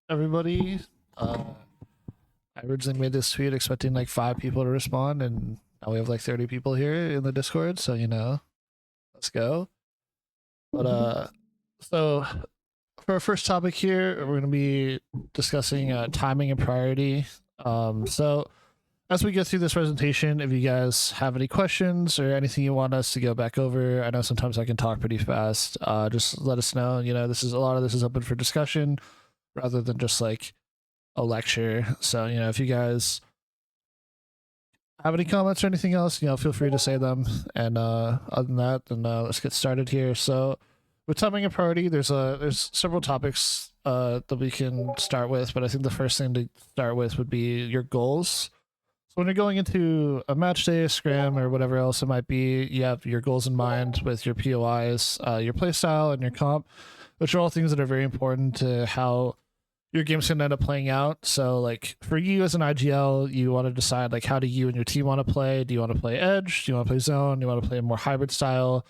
everybody. I originally made this tweet expecting like 5 people to respond, and now we have like 30 people here in the Discord. So let's go. But so for our first topic here, we're going to be discussing timing and priority. So as we get through this presentation, if you guys have any questions or anything you want us to go back over, I know sometimes I can talk pretty fast. Just let us know. This is a lot of this is open for discussion rather than just like a lecture. So, if you guys have any comments or anything else, feel free to say them. And other than that, then let's get started here. So, with timing and priority, there's several topics that we can start with, but I think the first thing to start with would be your goals. So when you're going into a match day, a scrim, or whatever else it might be, you have your goals in mind with your POIs, your playstyle, and your comp, which are all things that are very important to how your game's gonna end up playing out. So like for you as an IGL, you want to decide like how do you and your team want to play? Do you want to play edge? Do you want to play zone? Do you want to play a more hybrid style?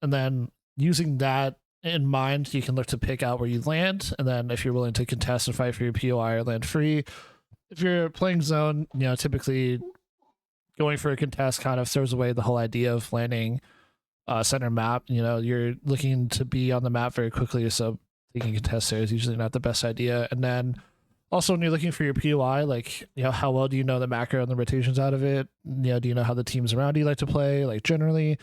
And then using that in mind, you can look to pick out where you land. And then if you're willing to contest and fight for your POI or land free, if you're playing zone, typically going for a contest kind of throws away the whole idea of landing center map. You're looking to be on the map very quickly, so taking contest there is usually not the best idea. And then also when you're looking for your POI, like how well do you know the macro and the rotations out of it? Do you know how the teams around you like to play, like generally?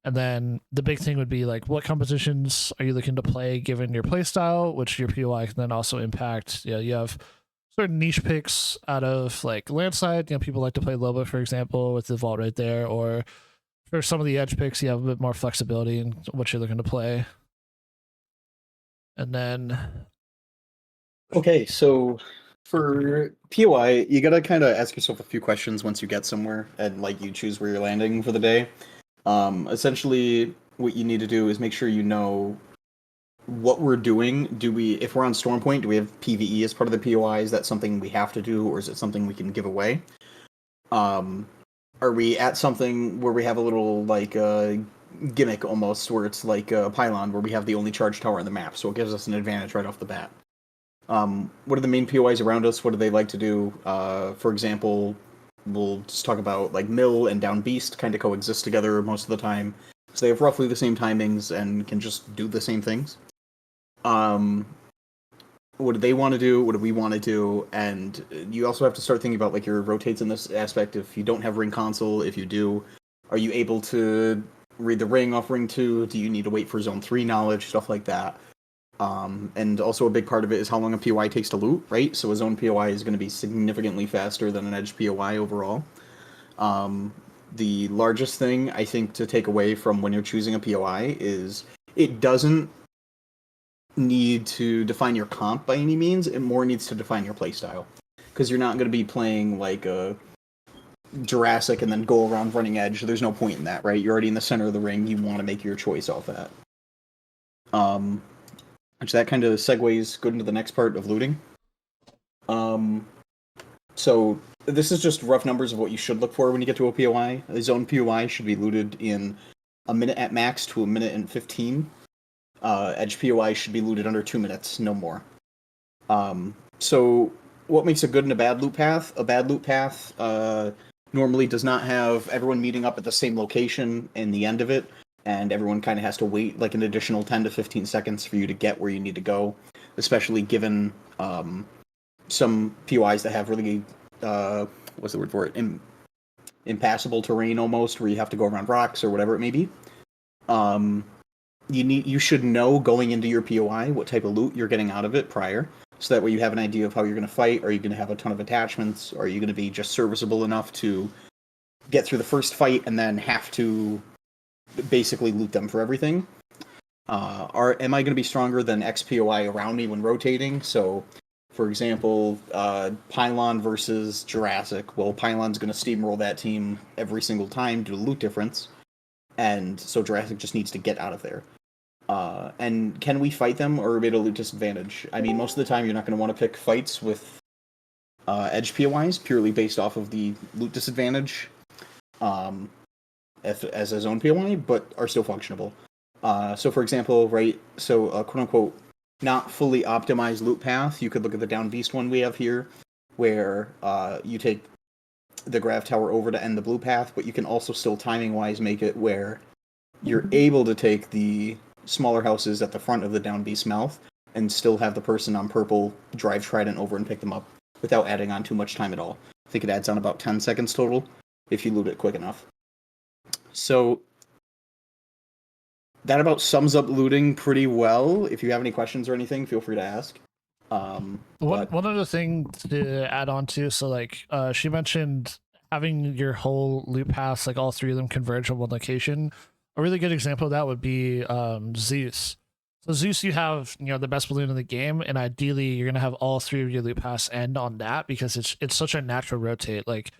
And then the big thing would be like what compositions are you looking to play given your play style, which your POI can then also impact. You have certain niche picks out of like landslide. People like to play Loba, for example, with the vault right there, or for some of the edge picks, you have a bit more flexibility in what you're looking to play. And then Okay, so for POI, you gotta kind of ask yourself a few questions once you get somewhere and like you choose where you're landing for the day. Essentially, what you need to do is make sure you know what we're doing. If we're on Stormpoint, do we have PVE as part of the POI? Is that something we have to do, or is it something we can give away? Are we at something where we have a little like gimmick almost, where it's like a pylon where we have the only charge tower on the map, so it gives us an advantage right off the bat? What are the main POIs around us? What do they like to do? For example, we'll just talk about like Mill and Down Beast kind of coexist together most of the time. So they have roughly the same timings and can just do the same things. What do they want to do? What do we want to do? And you also have to start thinking about like your rotates in this aspect. If you don't have ring console, if you do, are you able to read the ring off ring 2? Do you need to wait for zone 3 knowledge? Stuff like that. And also a big part of it is how long a POI takes to loot, right? So a zone POI is going to be significantly faster than an edge POI overall. The largest thing I think to take away from when you're choosing a POI is it doesn't need to define your comp by any means. It more needs to define your playstyle. Because you're not going to be playing like a Jurassic and then go around running edge. There's no point in that, right? You're already in the center of the ring. You want to make your choice off that. Which that kind of segues good into the next part of looting. So this is just rough numbers of what you should look for when you get to a POI. A zone POI should be looted in a minute at max to a minute and 15. Edge POI should be looted under 2 minutes, no more. So what makes a good and a bad loot path? A bad loot path normally does not have everyone meeting up at the same location in the end of it, and everyone kind of has to wait like an additional 10 to 15 seconds for you to get where you need to go, especially given some POIs that have really, what's the word for it, impassable terrain almost, where you have to go around rocks or whatever it may be. You should know going into your POI what type of loot you're getting out of it prior, so that way you have an idea of how you're going to fight. Are you going to have a ton of attachments? Are you going to be just serviceable enough to get through the first fight and then have to basically loot them for everything? Am I going to be stronger than XPOI around me when rotating? So, for example, Pylon versus Jurassic. Well, Pylon's going to steamroll that team every single time due to loot difference, and so Jurassic just needs to get out of there. And can we fight them, or are we at a loot disadvantage? I mean, most of the time you're not going to want to pick fights with edge POIs purely based off of the loot disadvantage as a zone POI, but are still functionable. So, for example, right, so quote-unquote not fully optimized loop path, you could look at the Down Beast one we have here, where you take the Grav Tower over to end the blue path, but you can also still timing wise make it where you're able to take the smaller houses at the front of the Down Beast mouth and still have the person on purple drive Trident over and pick them up without adding on too much time at all. I think it adds on about 10 seconds total if you loot it quick enough. So that about sums up looting pretty well. If you have any questions or anything, feel free to ask. One other thing to add on to, so like she mentioned having your whole loot pass, like all three of them converge on one location. A really good example of that would be Zeus. So Zeus, you have the best balloon in the game, and ideally you're gonna have all three of your loot pass end on that because it's such a natural rotate. Like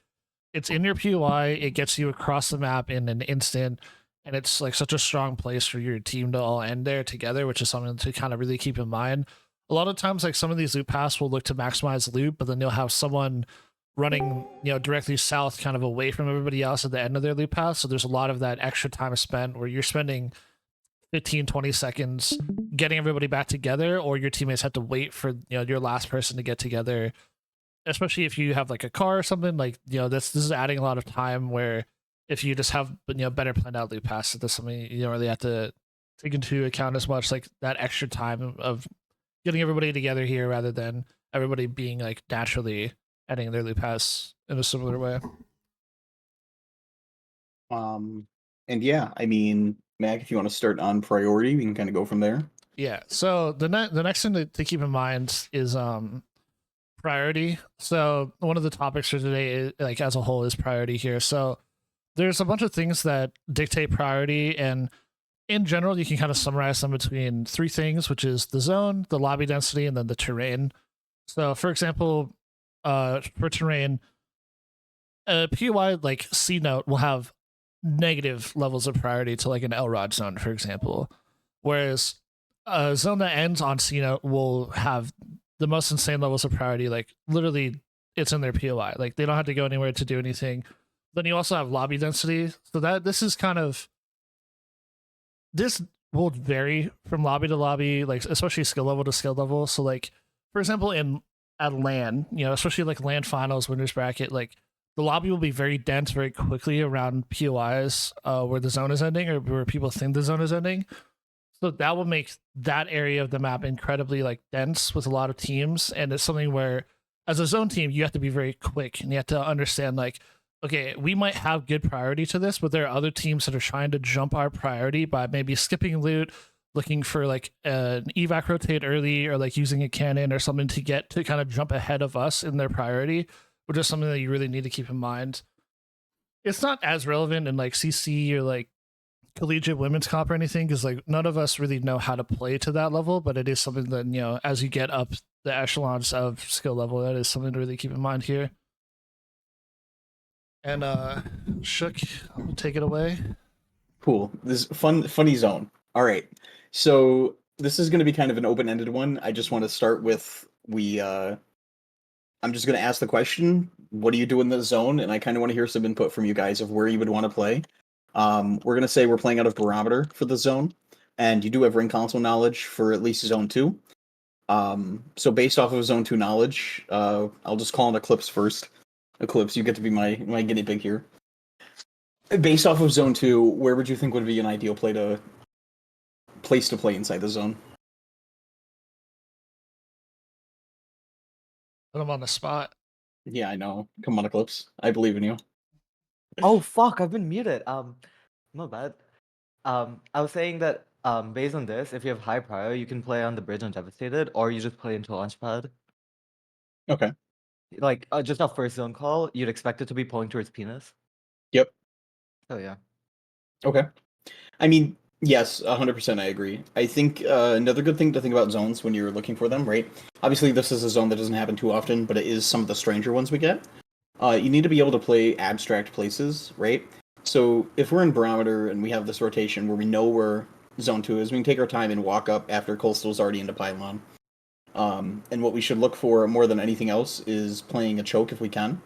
it's in your POI, it gets you across the map in an instant, and it's like such a strong place for your team to all end there together, which is something to kind of really keep in mind. A lot of times, like some of these loot paths will look to maximize loot, but then you'll have someone running directly south, kind of away from everybody else at the end of their loot path. So there's a lot of that extra time spent where you're spending 15-20 seconds getting everybody back together, or your teammates have to wait for your last person to get together, especially if you have like a car or something. Like this is adding a lot of time, where if you just have better planned out loot pass, that's something you don't really have to take into account as much, like that extra time of getting everybody together here rather than everybody being like naturally ending their loop pass in a similar way. And yeah, I mean, Mac, if you want to start on priority, we can kind of go from there. Yeah. So the next thing to keep in mind is priority. So one of the topics for today, is, like as a whole, is priority here. So there's a bunch of things that dictate priority, and in general, you can kind of summarize them between three things, which is the zone, the lobby density, and then the terrain. So, for example, for terrain, a POI like C note will have negative levels of priority to like an Elrod zone, for example, whereas a zone that ends on C note will have the most insane levels of priority. Like literally, it's in their POI. Like they don't have to go anywhere to do anything. Then you also have lobby density, so that this is kind of this will vary from lobby to lobby, like especially skill level to skill level. So like for example, in at LAN, especially like LAN finals, winners bracket, like the lobby will be very dense very quickly around POIs where the zone is ending or where people think the zone is ending. So that will make that area of the map incredibly like dense with a lot of teams, and it's something where as a zone team you have to be very quick and you have to understand like, okay, we might have good priority to this, but there are other teams that are trying to jump our priority by maybe skipping loot, looking for like an evac rotate early, or like using a cannon or something to get to kind of jump ahead of us in their priority, which is something that you really need to keep in mind. It's not as relevant in like CC or like collegiate women's comp or anything, because like none of us really know how to play to that level, but it is something that as you get up the echelons of skill level, that is something to really keep in mind here. And Shook, I'll take it away. Cool. This funny zone. All right. So this is going to be kind of an open-ended one. I just want to start with I'm just going to ask the question, what do you do in the zone? And I kind of want to hear some input from you guys of where you would want to play. We're going to say we're playing out of Barometer for the zone, and you do have ring console knowledge for at least zone 2. So based off of zone 2 knowledge, I'll just call on Eclipse first. Eclipse, you get to be my guinea pig here. Based off of zone 2, where would you think would be an ideal place to play inside the zone? Put him on the spot. Yeah, I know. Come on, Eclipse. I believe in you. Oh fuck, I've been muted. My bad. I was saying that based on this, if you have high prior, you can play on the bridge on Devastated, or you just play into Launchpad. Okay. Like just a first zone call, you'd expect it to be pulling towards penis. Yep. Oh yeah. Okay. I mean, yes, 100% I agree. I think another good thing to think about zones when you're looking for them, right? Obviously, this is a zone that doesn't happen too often, but it is some of the stranger ones we get. You need to be able to play abstract places, right? So if we're in Barometer and we have this rotation where we know where zone 2 is, we can take our time and walk up after Coastal's already into Pylon. And what we should look for more than anything else is playing a choke if we can.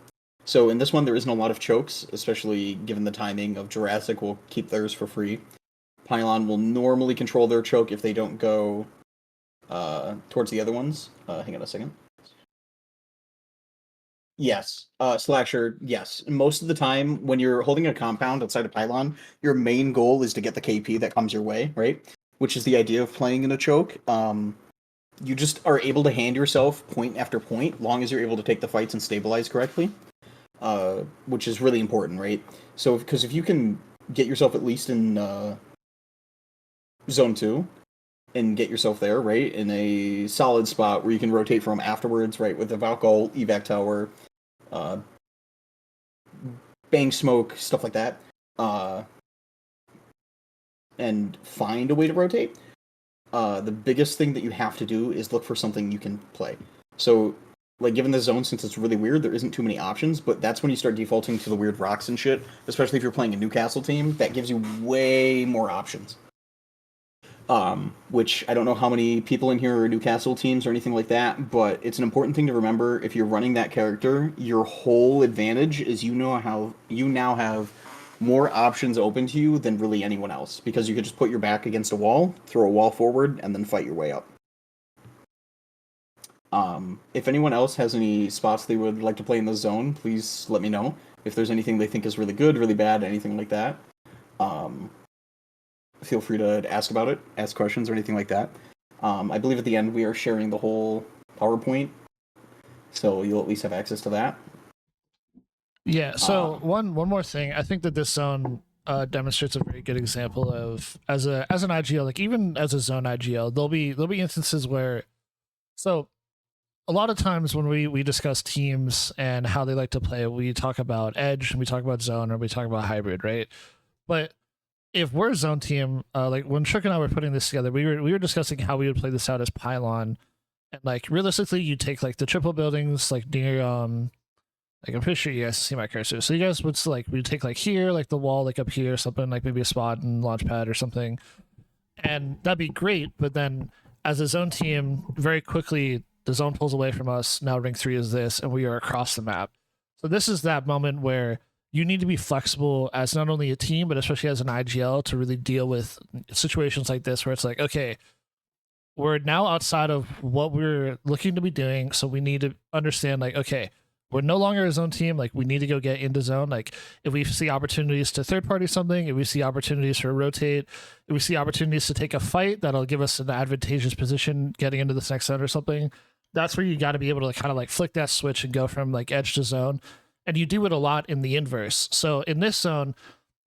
So in this one, there isn't a lot of chokes, especially given the timing of Jurassic will keep theirs for free. Pylon will normally control their choke if they don't go towards the other ones. Hang on a second. Yes, slasher. Yes, most of the time when you're holding a compound outside a pylon, your main goal is to get the KP that comes your way, right? Which is the idea of playing in a choke. You just are able to hand yourself point after point, long as you're able to take the fights and stabilize correctly, which is really important, right? So, because if you can get yourself at least in zone 2 and get yourself there, right, in a solid spot where you can rotate from afterwards, right, with the Valkyl, evac tower, uh, bang smoke, stuff like that, and find a way to rotate. The biggest thing that you have to do is look for something you can play. So, like, given the zone, since it's really weird, there isn't too many options, but that's when you start defaulting to the weird rocks and shit, especially if you're playing a Newcastle team, that gives you way more options. Which I don't know how many people in here are Newcastle teams or anything like that, but it's an important thing to remember. If you're running that character, your whole advantage is you now have more options open to you than really anyone else, because you could just put your back against a wall, throw a wall forward, and then fight your way up. If anyone else has any spots they would like to play in the zone, please let me know. If there's anything they think is really good, really bad, anything like that. Feel free to ask about it, ask questions or anything like that. I believe at the end we are sharing the whole PowerPoint, so you'll at least have access to that. Yeah. So one more thing, I think that this zone demonstrates a very good example of as an IGL, like even as a zone IGL, there'll be instances where, so a lot of times when we discuss teams and how they like to play, we talk about edge and we talk about zone or we talk about hybrid, right? But if we're a zone team, like when Shook and I were putting this together, we were discussing how we would play this out as pylon, and like realistically, you take like the triple buildings like near like I'm pretty sure you guys see my cursor. So you guys would like we take like here, like the wall, like up here, or something like maybe a spot and launch pad or something, and that'd be great. But then as a zone team, very quickly the zone pulls away from us. Now ring 3 is this, and we are across the map. So this is that moment where you need to be flexible as not only a team, but especially as an IGL to really deal with situations like this where it's like, okay, we're now outside of what we're looking to be doing. So we need to understand, like, okay, we're no longer a zone team. Like, we need to go get into zone. Like, if we see opportunities to third party something, if we see opportunities to rotate, if we see opportunities to take a fight that'll give us an advantageous position getting into this next zone or something, that's where you got to be able to kind of like flick that switch and go from like edge to zone. And you do it a lot in the inverse. So in this zone,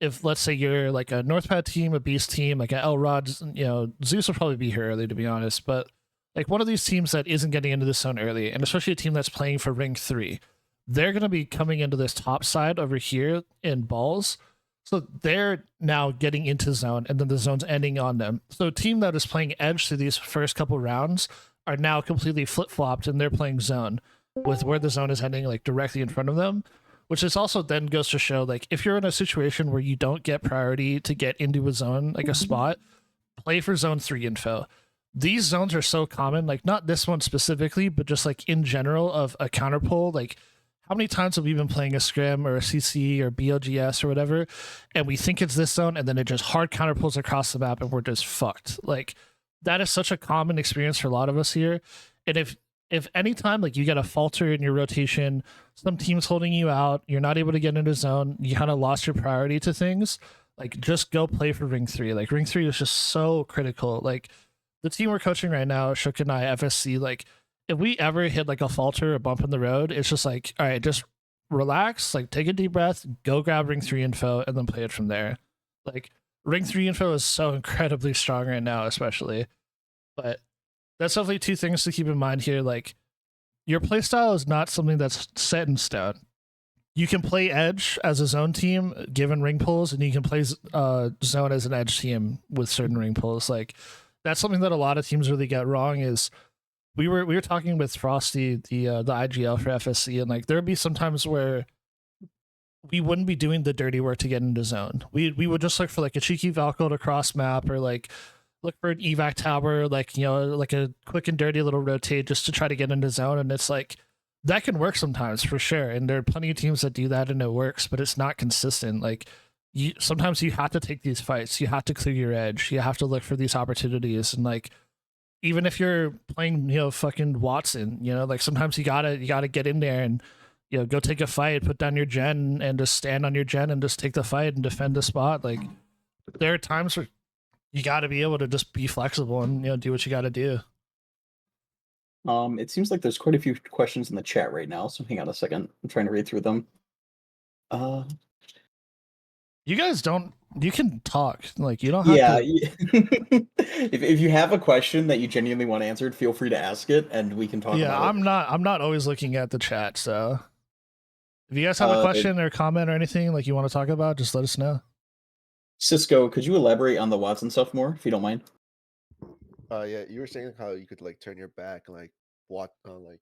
if let's say you're like a Northpad team, a Beast team, like an Elrod, you know, Zeus will probably be here early, to be honest. But like one of these teams that isn't getting into this zone early, and especially a team that's playing for ring 3, they're going to be coming into this top side over here in balls. So they're now getting into zone, and then the zone's ending on them. So a team that is playing edge through these first couple rounds are now completely flip-flopped, and they're playing zone with where the zone is ending like directly in front of them, which is also then goes to show like if you're in a situation where you don't get priority to get into a zone, like a spot, play for zone 3 info. These zones are so common, like not this one specifically, but just like in general of a counter pull. Like how many times have we been playing a scrim or a CC or BLGS or whatever, and we think it's this zone, and then it just hard counter pulls across the map and we're just fucked. Like that is such a common experience for a lot of us here. And if anytime like you get a falter in your rotation, some team's holding you out, you're not able to get into zone, you kind of lost your priority to things, like just go play for ring 3. Like ring 3 is just so critical. Like the team we're coaching right now, Shook and I, FSC, like if we ever hit like a falter or bump in the road, it's just like, all right, just relax, like take a deep breath, go grab ring 3 info, and then play it from there. Like ring 3 info is so incredibly strong right now, especially. But that's definitely two things to keep in mind here. Like your playstyle is not something that's set in stone. You can play edge as a zone team given ring pulls, and you can play zone as an edge team with certain ring pulls. Like that's something that a lot of teams really get wrong. Is we were talking with Frosty, the IGL for FSC, and like there'd be some times where we wouldn't be doing the dirty work to get into zone. We would just look for like a cheeky Valkyl to cross map, or like look for an evac tower, like, you know, like a quick and dirty little rotate just to try to get into zone. And it's like that can work sometimes for sure, and there are plenty of teams that do that and it works, but it's not consistent. Like sometimes you have to take these fights, you have to clear your edge, you have to look for these opportunities, and like even if you're playing, fucking Watson, like sometimes you gotta get in there and go take a fight, put down your gen, and just stand on your gen and just take the fight and defend the spot. Like there are times where you got to be able to just be flexible and do what you got to do. It seems like there's quite a few questions in the chat right now, so hang on a second. I'm trying to read through them. You guys don't. You can talk. Like you don't have Yeah. to. If you have a question that you genuinely want answered, feel free to ask it, and we can talk Yeah, about it. I'm not always looking at the chat. So if you guys have a question or comment or anything like you want to talk about, just let us know. Cisco, could you elaborate on the Watson stuff more, if you don't mind? Yeah, you were saying how you could like turn your back and like walk on like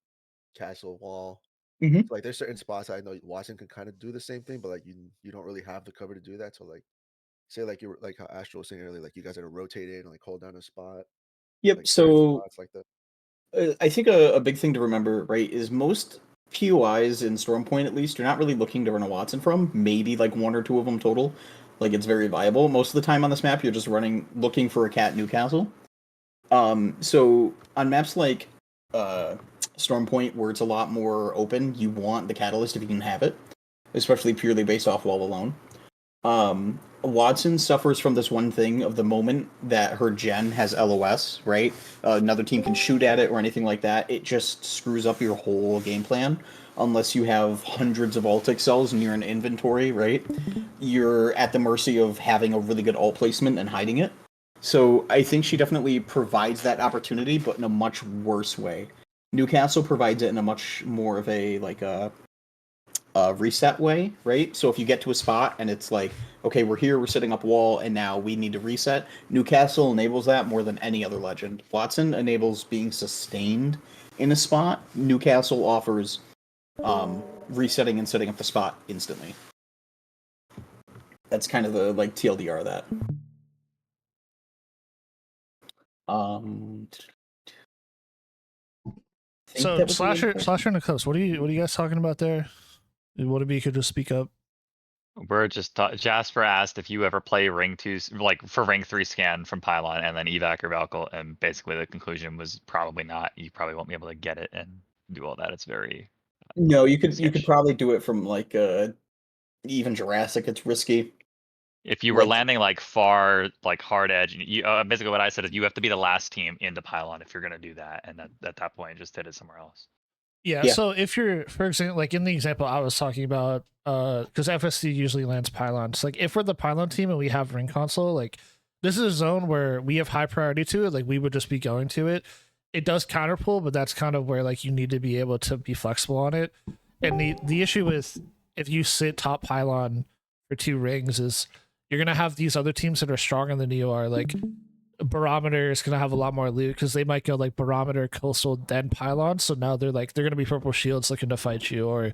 castle wall. Mhm. So, like there's certain spots I know Watson can kind of do the same thing, but like you don't really have the cover to do that. So like say like you were like how Astro was saying earlier, like you guys had to rotate in and like hold down a spot, Yep. like certain So spots like that. I think a big thing to remember, right, is most POIs in Stormpoint, at least, you're not really looking to run a Watson from. Maybe like one or two of them total. Like it's very viable. Most of the time on this map, you're just looking for a cat Newcastle. So on maps like Stormpoint, where it's a lot more open, you want the Catalyst if you can have it, especially purely based off wall alone. Watson suffers from this one thing of the moment that her gen has LOS, right? Another team can shoot at it or anything like that. It just screws up your whole game plan unless you have hundreds of Altic cells and you're in inventory, right? You're at the mercy of having a really good alt placement and hiding it. So I think she definitely provides that opportunity, but in a much worse way. Newcastle provides it in a much more of a like a reset way, right? So if you get to a spot and it's like, okay, we're here, we're setting up a wall, and now we need to reset. Newcastle enables that more than any other legend. Watson enables being sustained in a spot. Newcastle offers resetting and setting up the spot instantly. That's kind of the like TLDR of that. So Slasher and Eclipse, what are you guys talking about there? What if you could just speak up? We're just Jasper asked if you ever play Ring 2, like for Ring 3 scan from Pylon and then evac or Valkyl, and basically the conclusion was probably not. You probably won't be able to get it and do all that. It's very No, you could sketch. probably do it from like even Jurassic. It's risky. If you were Like- landing like far, like hard edge, you basically what I said is you have to be the last team into Pylon if you're gonna do that, and at that point just hit it somewhere else. Yeah, Yeah. so if you're, for example, like in the example I was talking about, because FSC usually lands pylons. Like if we're the pylon team and we have ring console, like this is a zone where we have high priority to it. Like we would just be going to it. It does counterpull, but that's kind of where like you need to be able to be flexible on it. And the issue with if you sit top pylon for 2 rings is you're gonna have these other teams that are stronger than you are. Like Barometer is gonna have a lot more loot because they might go like Barometer, Coastal, then Pylon. So now they're gonna be purple shields looking to fight you, or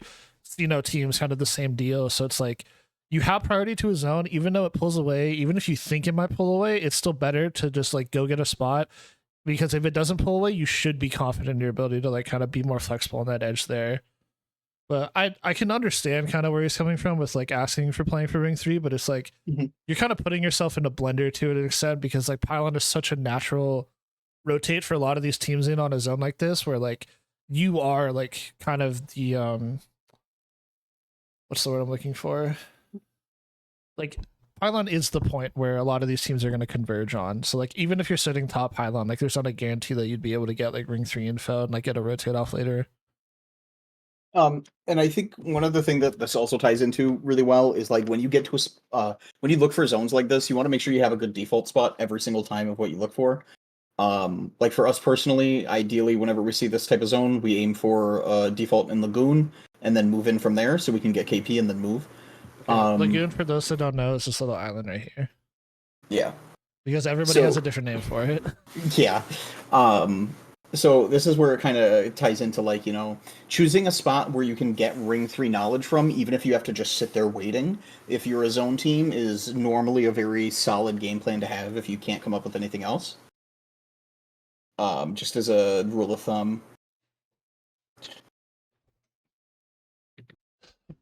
teams kind of the same deal. So it's like you have priority to a zone, even though it pulls away. Even if you think it might pull away, it's still better to just like go get a spot, because if it doesn't pull away, you should be confident in your ability to like kind of be more flexible on that edge there. But I can understand kind of where he's coming from with like asking for playing for Ring 3, but it's like you're kind of putting yourself in a blender to an extent, because like Pylon is such a natural rotate for a lot of these teams in on a zone like this, where like you are like kind of the what's the word I'm looking for? Like Pylon is the point where a lot of these teams are going to converge on. So like even if you're sitting top Pylon, like there's not a guarantee that you'd be able to get like Ring 3 info and like get a rotate off later. And I think one other thing that this also ties into really well is like when you get to when you look for zones like this, you want to make sure you have a good default spot every single time of what you look for. Like for us personally, ideally, whenever we see this type of zone, we aim for default in Lagoon and then move in from there so we can get KP and then move. Lagoon, for those that don't know, is this little island right here. Yeah. Because everybody has a different name for it. Yeah. So this is where it kind of ties into like, choosing a spot where you can get Ring 3 knowledge from, even if you have to just sit there waiting. If you're a zone team, is normally a very solid game plan to have if you can't come up with anything else. Just as a rule of thumb.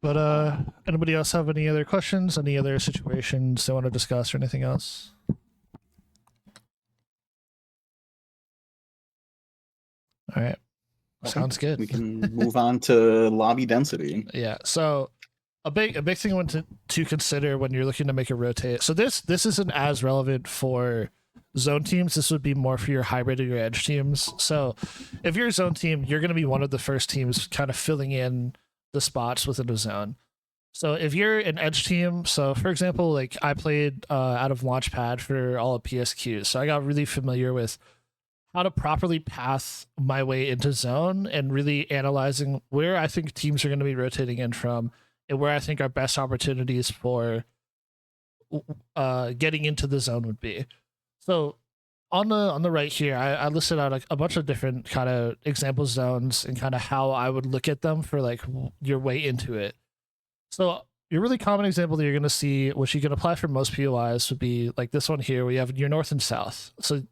But anybody else have any other questions? Any other situations they want to discuss or anything else? All right. Okay. Sounds good. We can move on to lobby density. Yeah. So a big thing I want to consider when you're looking to make a rotate. So this isn't as relevant for zone teams. This would be more for your hybrid or your edge teams. So if you're a zone team, you're going to be one of the first teams kind of filling in the spots within a zone. So if you're an edge team, so for example, like I played out of Launchpad for all of PSQ, so I got really familiar with how to properly path my way into zone and really analyzing where I think teams are going to be rotating in from and where I think our best opportunities for getting into the zone would be. So on the right here, I listed out a bunch of different kind of example zones and kind of how I would look at them for like your way into it. So your really common example that you're going to see, which you can apply for most POIs, would be like this one here, where you have your north and south. So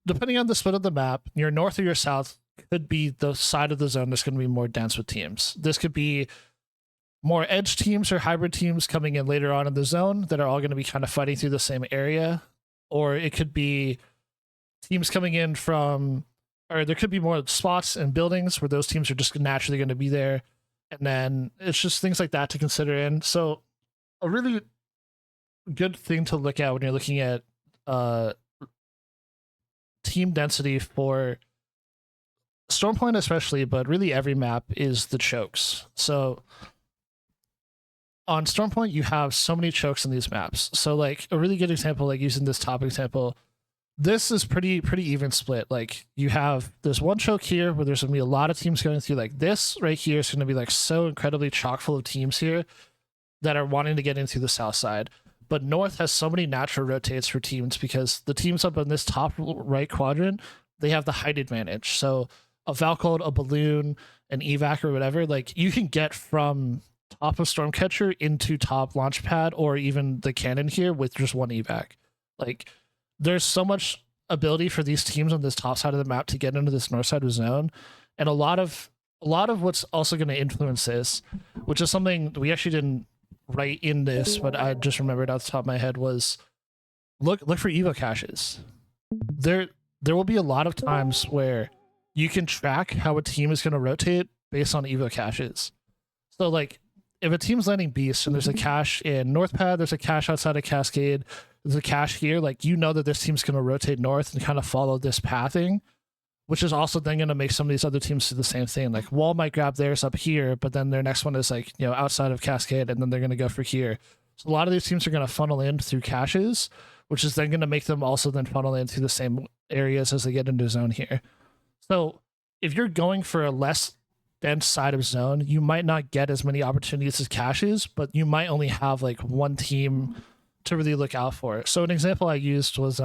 depending on the split of the map, your north or your south could be the side of the zone that's going to be more dense with teams. This could be more edge teams or hybrid teams coming in later on in the zone that are all going to be kind of fighting through the same area. Or it could be teams coming in from, or there could be more spots and buildings where those teams are just naturally going to be there. And then it's just things like that to consider in. So a really good thing to look at when you're looking at team density for Stormpoint especially, but really every map, is the chokes. So on Stormpoint, you have so many chokes in these maps. So like a really good example, like using this top example, this is pretty even split. Like you have this one choke here where there's gonna be a lot of teams going through. Like this right here is gonna be like so incredibly chock full of teams here that are wanting to get into the south side. But north has so many natural rotates for teams because the teams up in this top right quadrant, they have the height advantage. So a Valcold, a Balloon, an Evac or whatever, like you can get from top of Stormcatcher into top Launchpad or even the cannon here with just one Evac. Like there's so much ability for these teams on this top side of the map to get into this north side of zone. And a lot of what's also going to influence this, which is something we actually didn't write in this, but I just remembered off the top of my head, was look for Evo caches. There will be a lot of times where you can track how a team is going to rotate based on Evo caches. So like if a team's landing Beast and there's a cache in North Pad, there's a cache outside of Cascade, there's a cache here, like you know that this team's going to rotate north and kind of follow this pathing, which is also then going to make some of these other teams do the same thing. Like Wall might grab theirs up here, but then their next one is like, you know, outside of Cascade, and then they're going to go for here. So a lot of these teams are going to funnel in through caches, which is then going to make them also then funnel in through the same areas as they get into zone here. So if you're going for a less dense side of zone, you might not get as many opportunities as caches, but you might only have like one team to really look out for. So an example I used was,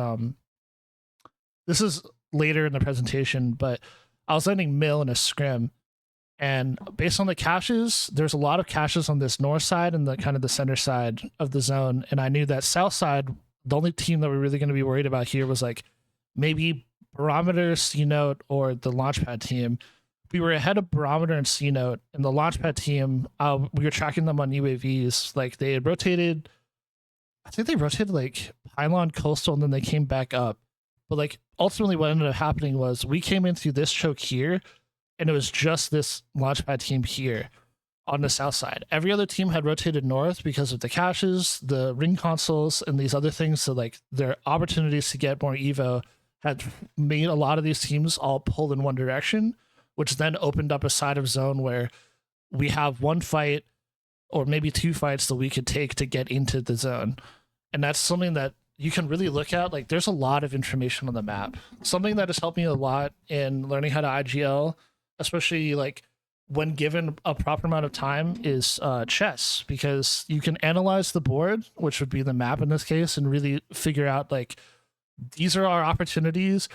this is later in the presentation, but I was landing Mill in a scrim, and based on the caches, there's a lot of caches on this north side and the kind of the center side of the zone, and I knew that south side, the only team that we're really going to be worried about here was like maybe Barometer, C-Note, or the Launchpad team. We were ahead of Barometer and C-Note, and the Launchpad team, we were tracking them on UAVs. Like they had rotated, I think they rotated like Pylon, Coastal, and then they came back up. But like ultimately what ended up happening was we came in through this choke here, and it was just this Launchpad team here on the south side. Every other team had rotated north because of the caches, the ring consoles, and these other things. So like their opportunities to get more Evo had made a lot of these teams all pull in one direction, which then opened up a side of zone where we have one fight or maybe two fights that we could take to get into the zone. And that's something that you can really look at. Like there's a lot of information on the map. Something that has helped me a lot in learning how to IGL, especially like when given a proper amount of time, is chess, because you can analyze the board, which would be the map in this case, and really figure out like, these are our opportunities.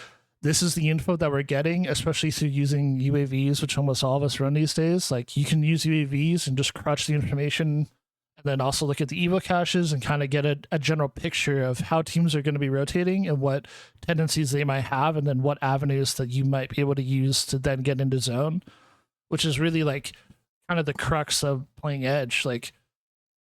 This is the info that we're getting, especially through using UAVs, which almost all of us run these days. Like you can use UAVs and just crunch the information, and then also look at the Evo caches and kind of get a general picture of how teams are going to be rotating and what tendencies they might have, and then what avenues that you might be able to use to then get into zone, which is really like kind of the crux of playing Edge. Like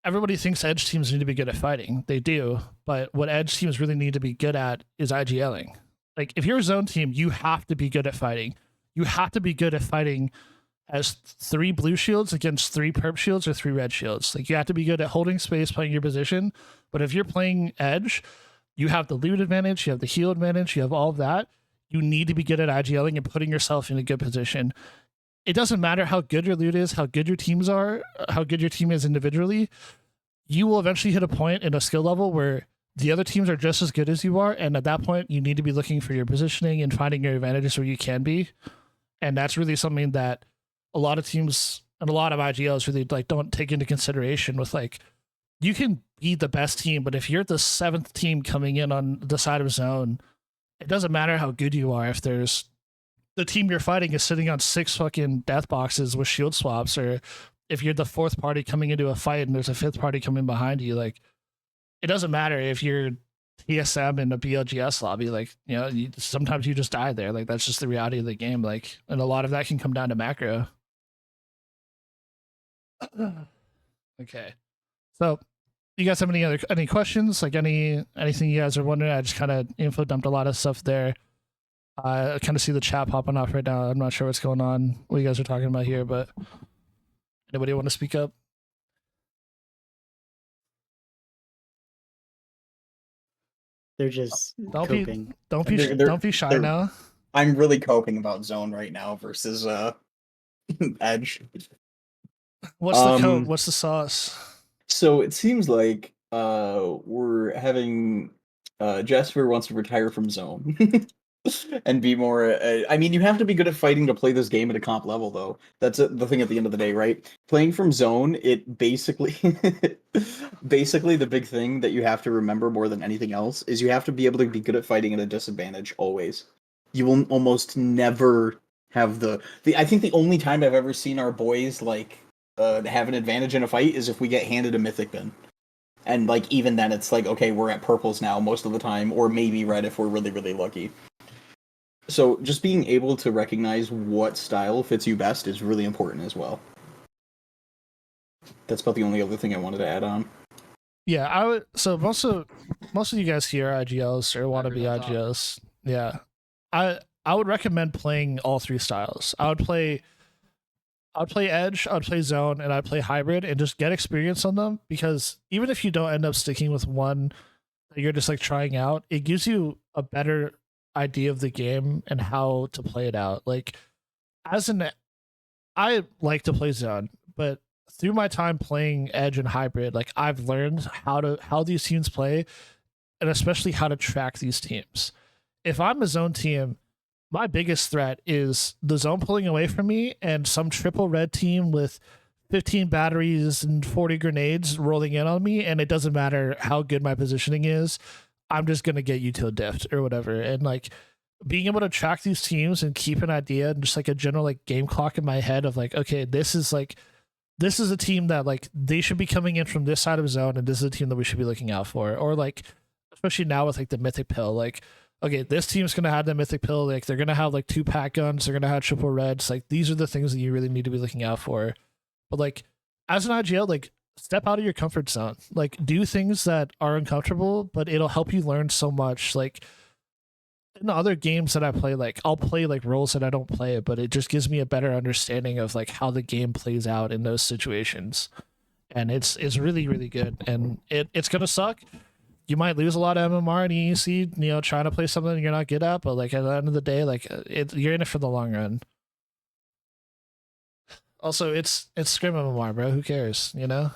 everybody thinks Edge teams need to be good at fighting. They do, but what Edge teams really need to be good at is IGLing. like if you're a zone team, you have to be good at fighting. You have to be good at fighting as 3 blue shields against 3 perp shields or 3 red shields. Like you have to be good at holding space, playing your position. But if you're playing edge, you have the loot advantage, you have the heal advantage, you have all of that. You need to be good at IGLing and putting yourself in a good position. It doesn't matter how good your loot is, how good your teams are, how good your team is individually. You will eventually hit a point in a skill level where the other teams are just as good as you are, and at that point, you need to be looking for your positioning and finding your advantages where you can be. And that's really something that a lot of teams and a lot of IGLs really like don't take into consideration. With like, you can be the best team, but if you're the 7th team coming in on the side of zone, it doesn't matter how good you are if there's the team you're fighting is sitting on 6 fucking death boxes with shield swaps, or if you're the 4th party coming into a fight and there's a 5th party coming behind you. Like, it doesn't matter if you're TSM in a BLGS lobby. Like, you know, sometimes you just die there. Like, that's just the reality of the game. Like, and a lot of that can come down to macro. Okay, so you guys have any questions? Like anything you guys are wondering? I just kind of info dumped a lot of stuff there. I kind of see the chat popping off right now. I'm not sure what's going on, what you guys are talking about here, but anybody want to speak up? They're just Don't be coping. don't be They're- don't be shy they're- now. I'm really coping about zone right now versus edge. What's the code? um, What's the sauce? So it seems like we're having Jasper wants to retire from zone and be more. I mean, you have to be good at fighting to play this game at a comp level, though. That's the thing at the end of the day, right? Playing from zone, it basically, basically the big thing that you have to remember more than anything else is you have to be able to be good at fighting at a disadvantage always. You will almost never have the. I think the only time I've ever seen our boys like have an advantage in a fight is if we get handed a mythic bin. And like even then it's like, okay, we're at purples now most of the time, or maybe red if we're really, really lucky. So just being able to recognize what style fits you best is really important as well. That's about the only other thing I wanted to add on. Yeah, I would. So most of you guys here are IGLs or want to be Agree on top. IGLs. Yeah, I would recommend playing all 3 styles. I would play edge, I'd play zone, and I'd play hybrid, and just get experience on them. Because even if you don't end up sticking with one that you're just like trying out, it gives you a better idea of the game and how to play it out. Like, I like to play zone, but through my time playing edge and hybrid, like I've learned how these teams play, and especially how to track these teams. If I'm a zone team, my biggest threat is the zone pulling away from me and some triple red team with 15 batteries and 40 grenades rolling in on me, and it doesn't matter how good my positioning is. I'm just going to get you to a dift or whatever. And like being able to track these teams and keep an idea and just like a general like game clock in my head of like, okay, this is a team that like they should be coming in from this side of zone, and this is a team that we should be looking out for. Or like, especially now with like the mythic pill, like, okay, this team's gonna have the mythic pill, like they're gonna have like 2 pack guns, they're gonna have triple reds. Like these are the things that you really need to be looking out for. But like as an IGL, like step out of your comfort zone. Like do things that are uncomfortable, but it'll help you learn so much. Like in the other games that I play, like I'll play like roles that I don't play, but it just gives me a better understanding of like how the game plays out in those situations. And it's really, really good. And it's gonna suck. You might lose a lot of MMR and EEC, you know, trying to play something you're not good at, but like at the end of the day, like you're in it for the long run. Also, it's scrim MMR, bro. Who cares? You know?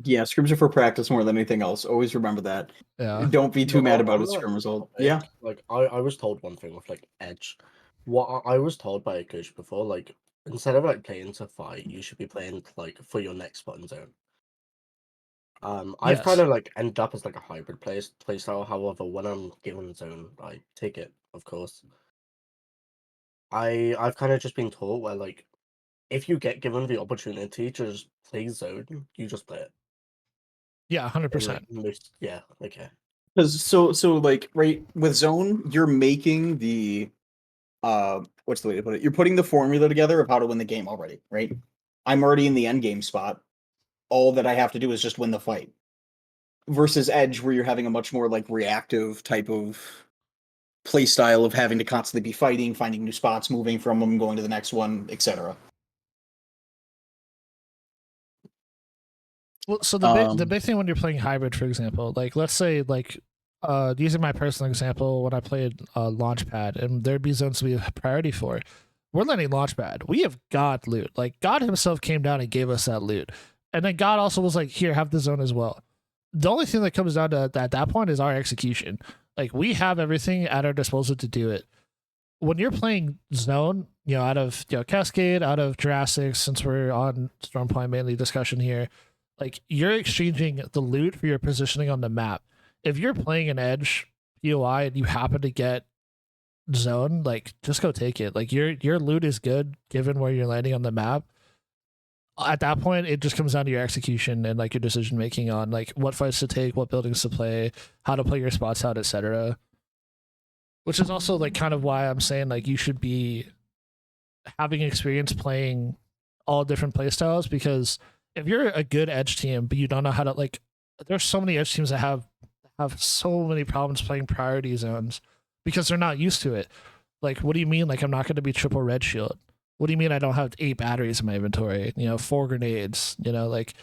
Yeah, scrims are for practice more than anything else. Always remember that. Yeah. Don't be too No, mad on about a that scrim result. topic, Yeah. Like I was told one thing with like edge. What I was told by a coach before, like instead of like playing to fight, you should be playing like for your next spot in zone. I've Yes. kind of like ended up as like a hybrid play style. However, when I'm given zone, I take it, of course. I've kind of just been taught where like if you get given the opportunity to just play zone, you just play it. Yeah, 100%. Like, yeah, okay. Because so like right with zone, you're making the what's the way to put it? You're putting the formula together of how to win the game already, right? I'm already in the end game spot. All that I have to do is just win the fight. Versus Edge, where you're having a much more like reactive type of play style of having to constantly be fighting, finding new spots, moving from them, going to the next one, etc. Well, so the big thing when you're playing hybrid, for example, like let's say like using my personal example, when I played Launchpad, and there'd be zones we have priority for. We're letting Launchpad. We have God loot. Like God himself came down and gave us that loot, and then God also was like, "Here, have the zone as well." The only thing that comes down to at that point is our execution. Like we have everything at our disposal to do it. When you're playing zone, out of Cascade, out of Jurassic, since we're on Stormpoint mainly discussion here, like you're exchanging the loot for your positioning on the map. If you're playing an edge POI and you happen to get zone, like just go take it. Like your loot is good given where you're landing on the map. At that point, it just comes down to your execution and like your decision making on like what fights to take, what buildings to play, how to play your spots out, etc. Which is also like kind of why I'm saying like you should be having experience playing all different playstyles, because if you're a good edge team but you don't know how to, like, there's so many edge teams that have so many problems playing priority zones because they're not used to it. Like, what do you mean? Like, I'm not going to be triple red shield. What do you mean I don't have 8 batteries in my inventory? 4 grenades. Like,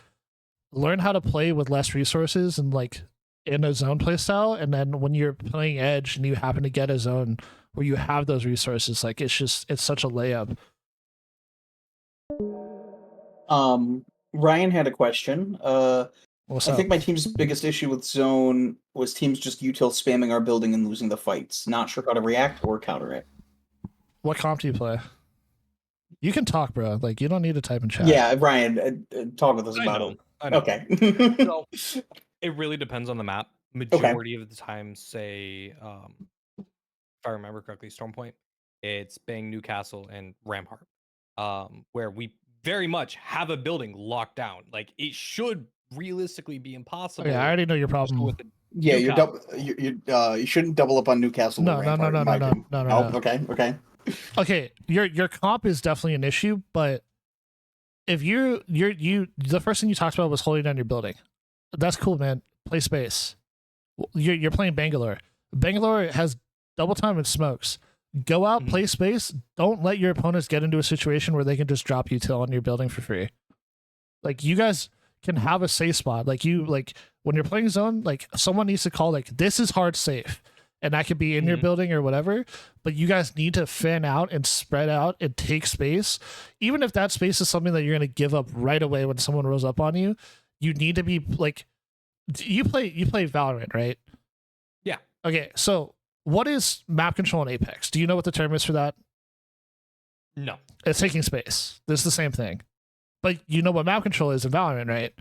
learn how to play with less resources and like in a zone playstyle. And then when you're playing edge and you happen to get a zone where you have those resources, like it's such a layup. Ryan had a question. What's I up? think my team's biggest issue with zone was teams just util spamming our building and losing the fights. Not sure how to react or counter it. What comp do you play? You can talk, bro. Like, you don't need to type in chat. Yeah, Ryan, talk with us about it. I know. Okay. So it really depends on the map. Majority of the time, say, if I remember correctly, Stormpoint, it's Bang, Newcastle, and Rampart, where we very much have a building locked down. Like it should realistically be impossible. Okay, I already know your just go problem. with the Yeah, you're Newcastle. you shouldn't double up on Newcastle. No, or no, no, Rampart, no, in no, my no, opinion. no, Oh, no. okay. Okay, your comp is definitely an issue, but if you the first thing you talked about was holding down your building. That's cool, man. Play space. You're playing Bangalore. Bangalore has double time and smokes. Go out, play space. Don't let your opponents get into a situation where they can just drop util on your building for free. Like, you guys can have a safe spot. Like, when you're playing zone, like someone needs to call like, this is hard safe. And that could be in your building or whatever. But you guys need to fan out and spread out and take space. Even if that space is something that you're going to give up right away when someone rolls up on you, you need to be like, you play Valorant, right? Yeah. Okay, so what is map control in Apex? Do you know what the term is for that? No. It's taking space. This is the same thing. But you know what map control is in Valorant, right?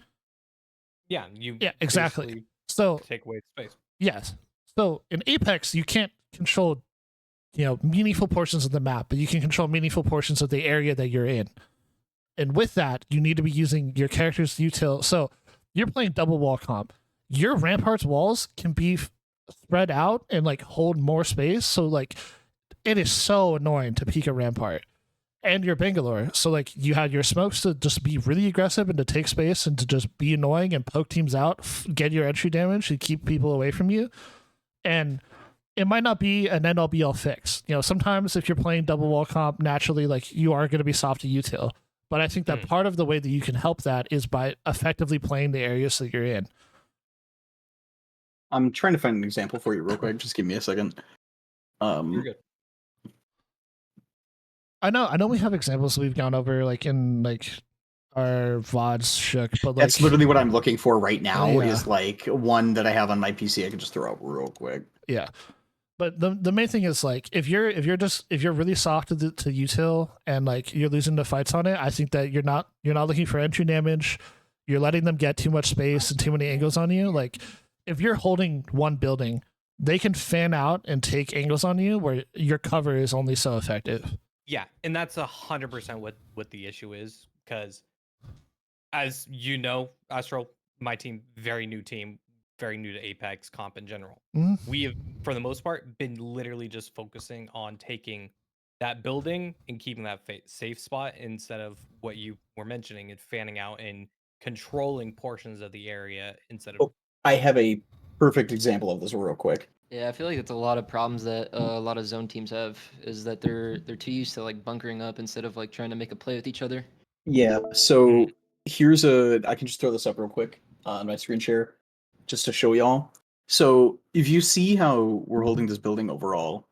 Yeah. Yeah, exactly. basically So take away the space. yes. So in Apex, you can't control, meaningful portions of the map, but you can control meaningful portions of the area that you're in. And with that, you need to be using your character's util. So you're playing double wall comp. Your Rampart's walls can be spread out and like hold more space. So like, it is so annoying to peek a Rampart. And your Bangalore. So like, you had your smokes to just be really aggressive and to take space and to just be annoying and poke teams out, get your entry damage and keep people away from you. And it might not be an end all be all fix. Sometimes if you're playing double wall comp, naturally, like, you are going to be soft to util. But I think that part of the way that you can help that is by effectively playing the areas that you're in. I'm trying to find an example for you real quick. Just give me a second. You're good. I know we have examples we've gone over like in like our VODs shook, but like that's literally what I'm looking for right now. Yeah. Is like one that I have on my PC. I can just throw out real quick. Yeah. But the main thing is like if you're really soft to util and like you're losing the fights on it, I think that you're not looking for entry damage. You're letting them get too much space and too many angles on you. Like, if you're holding one building, they can fan out and take angles on you where your cover is only so effective. Yeah, and that's 100% what the issue is, because as you know, Astro, my team, very new to Apex comp in general. We have, for the most part, been literally just focusing on taking that building and keeping that safe spot instead of what you were mentioning and fanning out and controlling portions of the area instead of. I have a perfect example of this real quick. Yeah, I feel like it's a lot of problems that a lot of zone teams have is that they're too used to like bunkering up instead of like trying to make a play with each other. Yeah. So here's I can just throw this up real quick on my screen share, just to show y'all. So if you see how we're holding this building overall,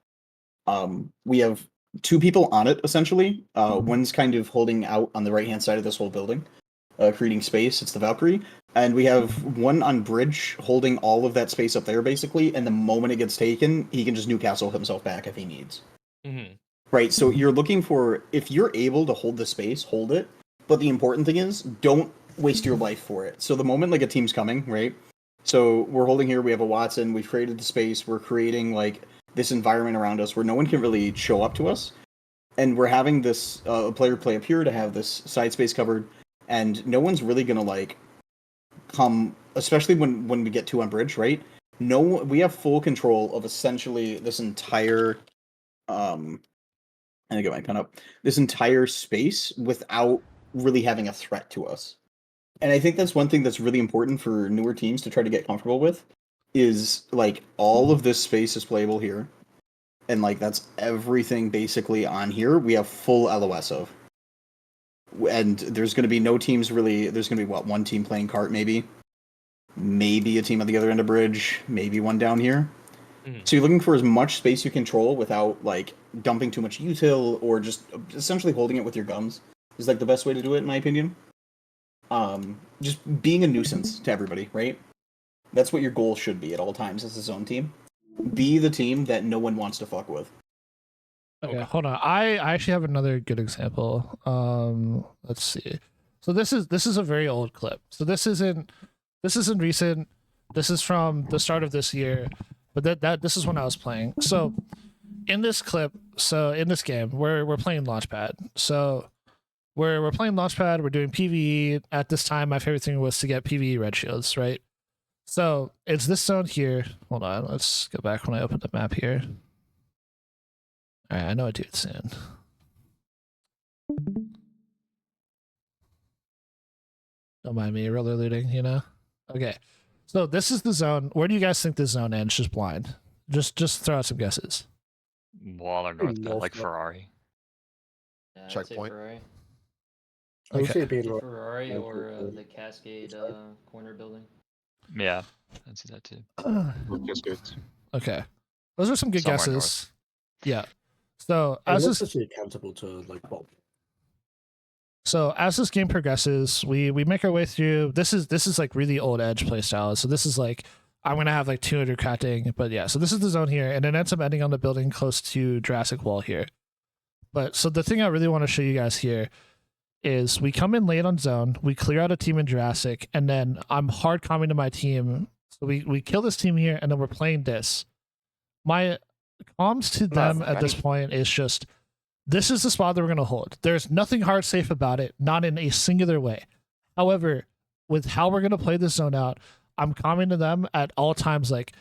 we have two people on it essentially. One's kind of holding out on the right hand side of this whole building, creating space. It's the Valkyrie, and we have one on bridge holding all of that space up there basically. And the moment it gets taken, he can just Newcastle himself back if he needs. Mm-hmm. Right. So you're looking for, if you're able to hold the space, hold it. But the important thing is, don't waste your life for it. So the moment like a team's coming, right? So we're holding here. We have a Watson. We've created the space. We're creating like this environment around us where no one can really show up to us, and we're having this player play up here to have this side space covered, and no one's really gonna like come, especially when we get two on bridge, right? No, we have full control of essentially this entire and I get my pen up, this entire space without really having a threat to us. And I think that's one thing that's really important for newer teams to try to get comfortable with, is like all of this space is playable here. And like that's everything basically on here. We have full LOS of. And there's going to be no teams really. There's going to be what, one team playing cart maybe a team at the other end of bridge, maybe one down here. So you're looking for as much space you control without like dumping too much util, or just essentially holding it with your guns is like the best way to do it in my opinion. Just being a nuisance to everybody, right? That's what your goal should be at all times as a zone team. Be the team that no one wants to fuck with. Okay, hold on. I actually have another good example. Let's see. So this is a very old clip. So this isn't recent. This is from the start of this year. But this is when I was playing. So in this clip, so in this game, we're playing Launchpad. So we're playing Launchpad, we're doing PvE. At this time, my favorite thing was to get PvE red shields, right? So it's this zone here. Hold on, let's go back when I opened the map here. Alright, I know I do it soon. Don't mind me roller looting, you know? Okay. So this is the zone. Where do you guys think this zone ends? Just blind. Just throw out some guesses. Wall or north, like Ferrari. Yeah, I'd say Checkpoint. Ferrari. I would Okay. say it'd be Either north. Ferrari north or of the Cascade corner building. Yeah, I'd see that too. Just good. Okay. Those are some good Somewhere guesses. north. Yeah. So And as what's this actually accountable to like well, So as this game progresses, we make our way through. This is like really old Edge playstyle. So this is like, I'm gonna have like 200 crafting, but yeah. So this is the zone here, and it ends up ending on the building close to Jurassic Wall here. But so the thing I really want to show you guys here is we come in late on zone, we clear out a team in Jurassic, and then I'm hard coming to my team. So we kill this team here, and then we're playing this. My comms to them at this point is just, this is the spot that we're going to hold. There's nothing hard safe about it, not in a singular way. However, with how we're going to play this zone out, I'm coming to them at all times like,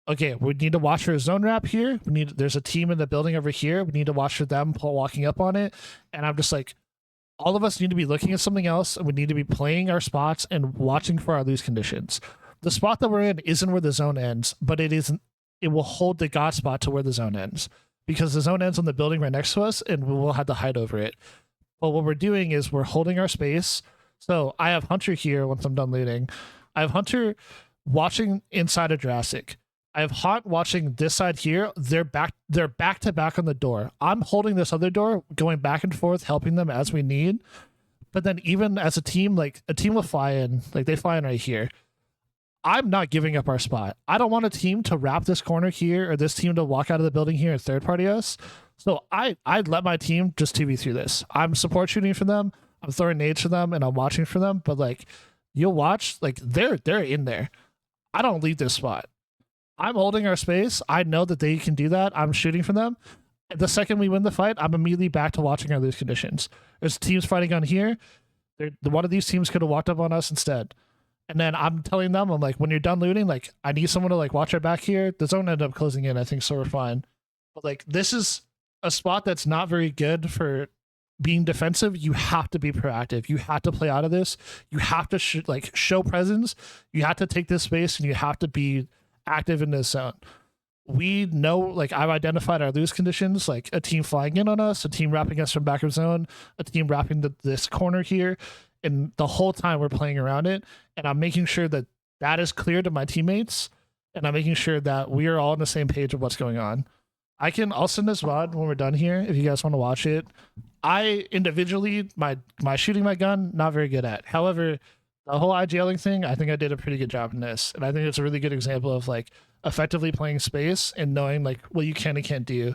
okay, we need to watch for a zone wrap here. There's a team in the building over here. We need to watch for them walking up on it. And I'm just like, all of us need to be looking at something else, and we need to be playing our spots and watching for our lose conditions. The spot that we're in isn't where the zone ends, but it will hold the God spot to where the zone ends, because the zone ends on the building right next to us, and we will have to hide over it. But what we're doing is we're holding our space. So I have Hunter here once I'm done looting. I have Hunter watching inside of Jurassic. I have Hot watching this side here. They're back to back on the door. I'm holding this other door, going back and forth, helping them as we need. But then even as a team, like a team will fly in, like they fly in right here. I'm not giving up our spot. I don't want a team to wrap this corner here, or this team to walk out of the building here and third party us. So I'd let my team just 2v through this. I'm support shooting for them. I'm throwing nades for them, and I'm watching for them. But like, you'll watch, like they're in there. I don't leave this spot. I'm holding our space. I know that they can do that. I'm shooting for them. The second we win the fight, I'm immediately back to watching our lose conditions. There's teams fighting on here. One of these teams could have walked up on us instead. And then I'm telling them, I'm like, when you're done looting, like, I need someone to like watch our back here. The zone ended up closing in, I think, so we're fine. But like, this is a spot that's not very good for being defensive. You have to be proactive. You have to play out of this. You have to show presence. You have to take this space, and you have to be active in this zone. we know, like, I've identified our lose conditions, like a team flying in on us, a team wrapping us from back of zone, a team wrapping this corner here, and the whole time we're playing around it, and I'm making sure that that is clear to my teammates, and I'm making sure that we are all on the same page of what's going on. I'll send this VOD when we're done here if you guys want to watch it. I individually, my shooting my gun, not very good at. However, the whole IGLing thing, I think I did a pretty good job in this, and I think it's a really good example of like effectively playing space and knowing like what you can and can't do.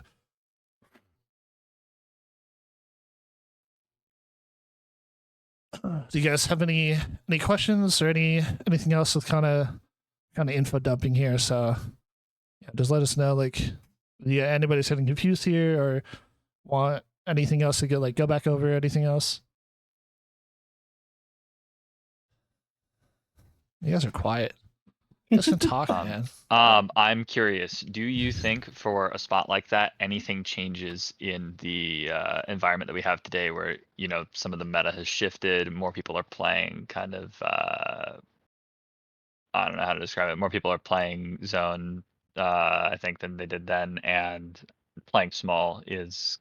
Do you guys have any questions or anything else with kind of info dumping here? So yeah, just let us know, like, yeah, anybody's getting confused here or want anything else to go back over, anything else? You guys are quiet. You guys can talk, man. I'm curious. Do you think for a spot like that, anything changes in the environment that we have today, where some of the meta has shifted, more people are playing kind of I don't know how to describe it. More people are playing zone, I think, than they did then, and playing small is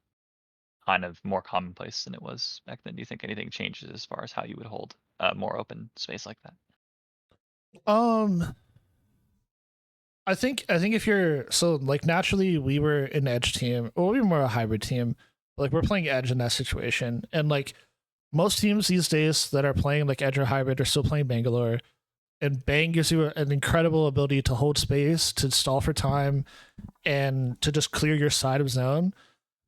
kind of more commonplace than it was back then. Do you think anything changes as far as how you would hold more open space like that? I think if you're naturally we were an edge team, or we were more a hybrid team. Like, we're playing edge in that situation, and like most teams these days that are playing like edge or hybrid are still playing Bangalore, and Bang gives you an incredible ability to hold space, to stall for time, and to just clear your side of zone.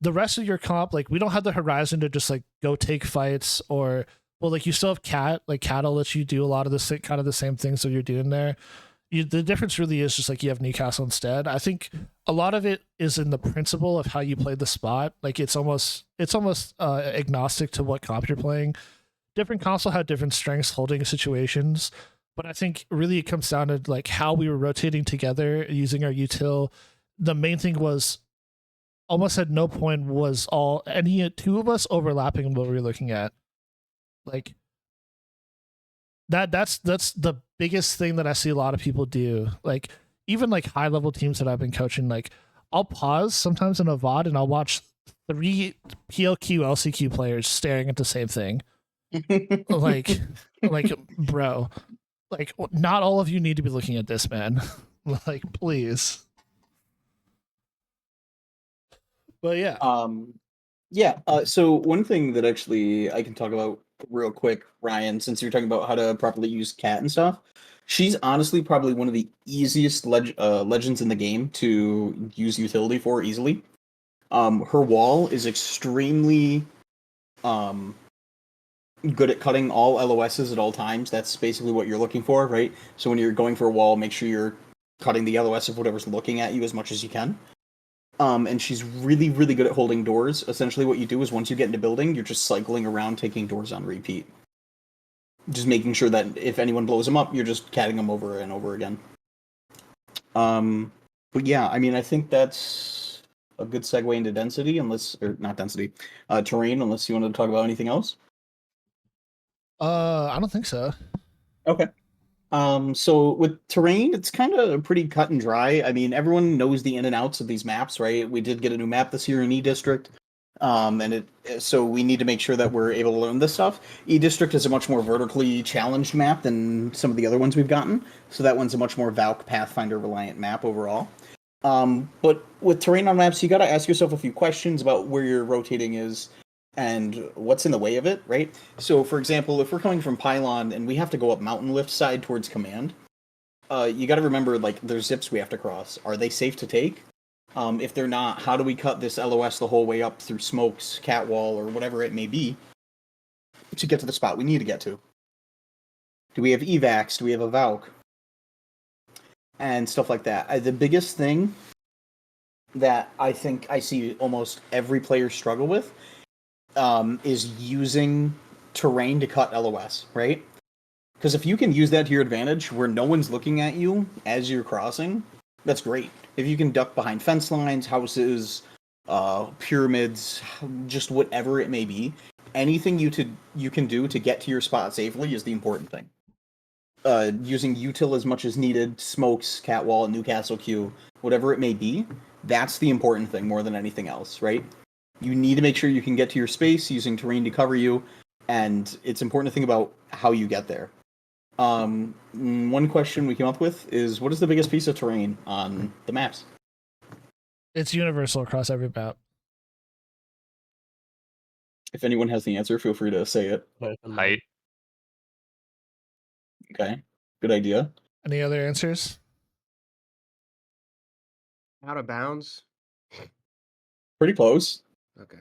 The rest of your comp, like, we don't have the horizon to just like go take fights, or like you still have Cat, like Cat'll let you do a lot of the kind of the same things that you're doing there. The difference really is just like you have Newcastle instead. I think a lot of it is in the principle of how you play the spot. Like, it's almost agnostic to what comp you're playing. Different comps will have different strengths holding situations, but I think really it comes down to like how we were rotating together using our util. The main thing was almost at no point was any two of us overlapping what we were looking at. Like, that's the biggest thing that I see a lot of people do. Like, even like high level teams that I've been coaching, like, I'll pause sometimes in a VOD and I'll watch 3 PLQ LCQ players staring at the same thing. like bro, like, not all of you need to be looking at this, man. Like, please. But yeah. So one thing that actually I can talk about real quick, Ryan, since you're talking about how to properly use Cat and stuff, she's honestly probably one of the easiest legends in the game to use utility for easily. Her wall is extremely good at cutting all LOSs at all times. That's basically what you're looking for, right? So when you're going for a wall, make sure you're cutting the LOS of whatever's looking at you as much as you can. And she's really, really good at holding doors. Essentially, what you do is once you get into building, you're just cycling around taking doors on repeat. Just making sure that if anyone blows them up, you're just catting them over and over again. But yeah, I mean, I think that's a good segue into density, terrain, unless you wanted to talk about anything else. I don't think so. Okay. So with terrain, it's kind of pretty cut and dry. I mean, everyone knows the in and outs of these maps, right? We did get a new map this year in E-District. So we need to make sure that we're able to learn this stuff. E-District is a much more vertically challenged map than some of the other ones we've gotten. So that one's a much more Valk Pathfinder reliant map overall. But with terrain on maps, you got to ask yourself a few questions about where your rotating is and what's in the way of it, right? So, for example, if we're coming from Pylon and we have to go up Mountain Lift side towards Command, you got to remember, like, there's zips we have to cross. Are they safe to take? If they're not, how do we cut this LOS the whole way up through smokes, catwall, or whatever it may be to get to the spot we need to get to? Do we have evacs? Do we have a Valk? And stuff like that. The biggest thing that I think I see almost every player struggle with is using terrain to cut LOS, right? Because if you can use that to your advantage where no one's looking at you as you're crossing, that's great. If you can duck behind fence lines, houses, pyramids, just whatever it may be, anything you can do to get to your spot safely is the important thing. using util as much as needed, smokes, catwall, Newcastle Q, whatever it may be. That's the important thing more than anything else, right? You need to make sure you can get to your space using terrain to cover you, and it's important to think about how you get there. One question we came up with is, what is the biggest piece of terrain on the maps? It's universal across every map. If anyone has the answer, feel free to say it. Height. Okay, good idea. Any other answers? Out of bounds. Pretty close. Okay.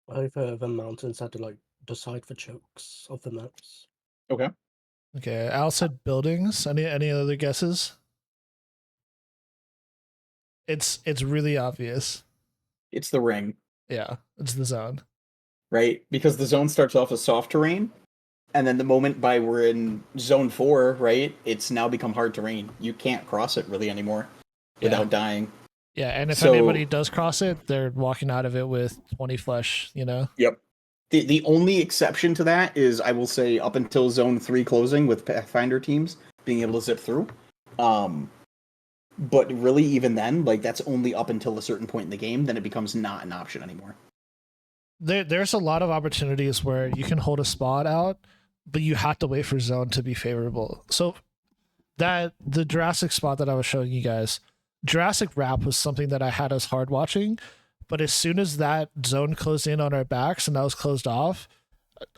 Over the mountains had to like decide for chokes of the maps. Okay. Okay, Al said buildings. Any other guesses? It's really obvious. It's the ring, Yeah, it's the zone. right? Because the zone starts off as soft terrain, and then the moment we're in zone 4, right, it's now become hard terrain. You can't cross it really anymore without dying. Yeah, and if So- anybody does cross it, they're walking out of it with 20 flesh, you know? Yep. The only exception to that is, I will say, up until zone 3 closing with Pathfinder teams being able to zip through. But really, even then, like, that's only up until a certain point in the game, then it becomes not an option anymore. There's a lot of opportunities where you can hold a spot out, but you have to wait for zone to be favorable. So the Jurassic spot that I was showing you guys, Jurassic Wrap was something that I had as hard watching, but as soon as that zone closed in on our backs and that was closed off,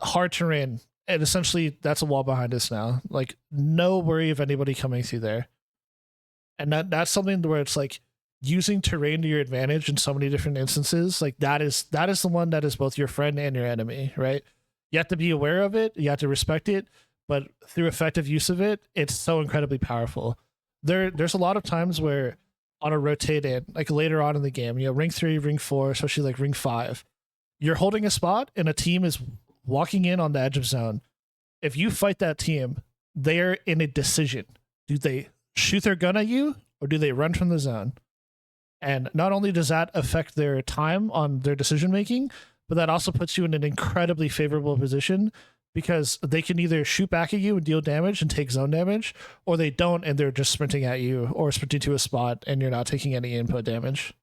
hard terrain, and essentially that's a wall behind us now. Like, no worry of anybody coming through there. And that's something where it's like using terrain to your advantage in so many different instances. Like, that is the one that is both your friend and your enemy, right? You have to be aware of it, you have to respect it, but through effective use of it, it's so incredibly powerful. There's a lot of times where on a rotate in, like later on in the game, you know, ring 3, ring 4, especially like ring 5, you're holding a spot and a team is walking in on the edge of zone. If you fight that team, they're in a decision. Do they shoot their gun at you or do they run from the zone? And not only does that affect their time on their decision making, but that also puts you in an incredibly favorable position, because they can either shoot back at you and deal damage and take zone damage, or they don't and they're just sprinting at you or sprinting to a spot and you're not taking any input damage.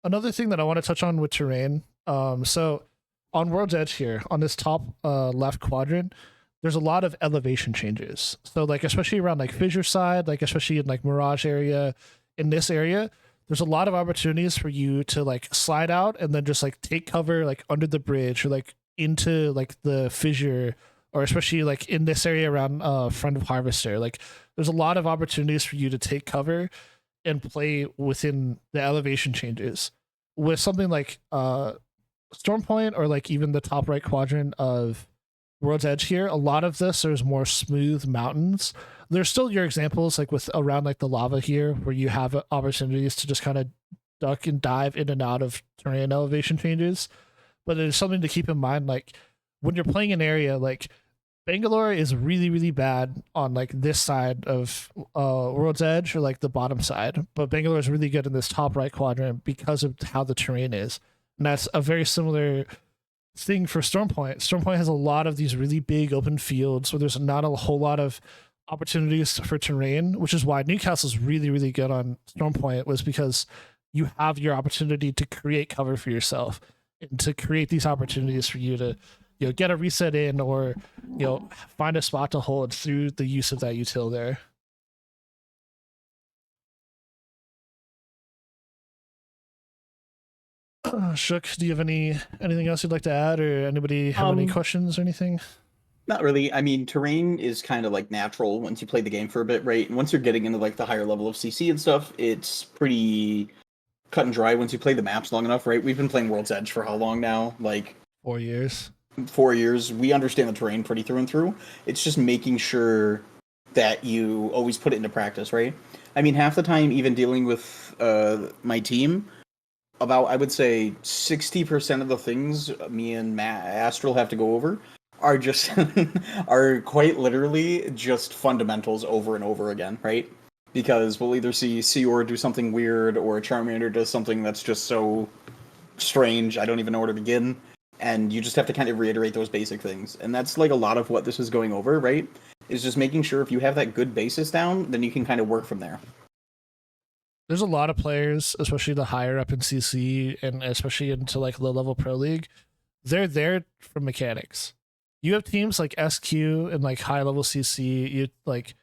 Another thing that I want to touch on with terrain, so on World's Edge here, on this top left quadrant, there's a lot of elevation changes. So like, especially around like Fissure side, like especially in like Mirage area, in this area, there's a lot of opportunities for you to like slide out and then just like take cover like under the bridge or like into like the fissure, or especially like in this area around front of Harvester. Like, there's a lot of opportunities for you to take cover and play within the elevation changes. With something like Storm Point, or like even the top right quadrant of World's Edge here, a lot of this, there's more smooth mountains. There's still your examples like with around like the lava here, where you have opportunities to just kind of duck and dive in and out of terrain elevation changes. But there's something to keep in mind, like when you're playing an area, like Bangalore is really, really bad on like this side of World's Edge, or like the bottom side, but Bangalore is really good in this top right quadrant because of how the terrain is. And that's a very similar thing for Storm Point. Storm Point has a lot of these really big open fields where there's not a whole lot of opportunities for terrain, which is why Newcastle's really, really good on Storm Point, was because you have your opportunity to create cover for yourself and to create these opportunities for you to, you know, get a reset in, or, you know, find a spot to hold through the use of that util there. Shook, do you have anything else you'd like to add, or anybody have any questions or anything? Not really. I mean, terrain is kind of like natural once you play the game for a bit, right? And once you're getting into like the higher level of CC and stuff, it's pretty cut and dry once you play the maps long enough, right? We've been playing World's Edge for how long now? Like 4 years. 4 years. We understand the terrain pretty through and through. It's just making sure that you always put it into practice, right? I mean, half the time, even dealing with my team, about, I would say, 60% of the things me and Astral have to go over are just are quite literally just fundamentals over and over again, right? Because we'll either see Seor do something weird, or Charmander does something that's just so strange I don't even know where to begin. and you just have to kind of reiterate those basic things. And that's like a lot of what this is going over, right? Is just making sure if you have that good basis down, then you can kind of work from there. There's a lot of players, especially the higher up in CC and especially into like low level pro league. They're there for mechanics. You have teams like SQ and like high level CC. You like,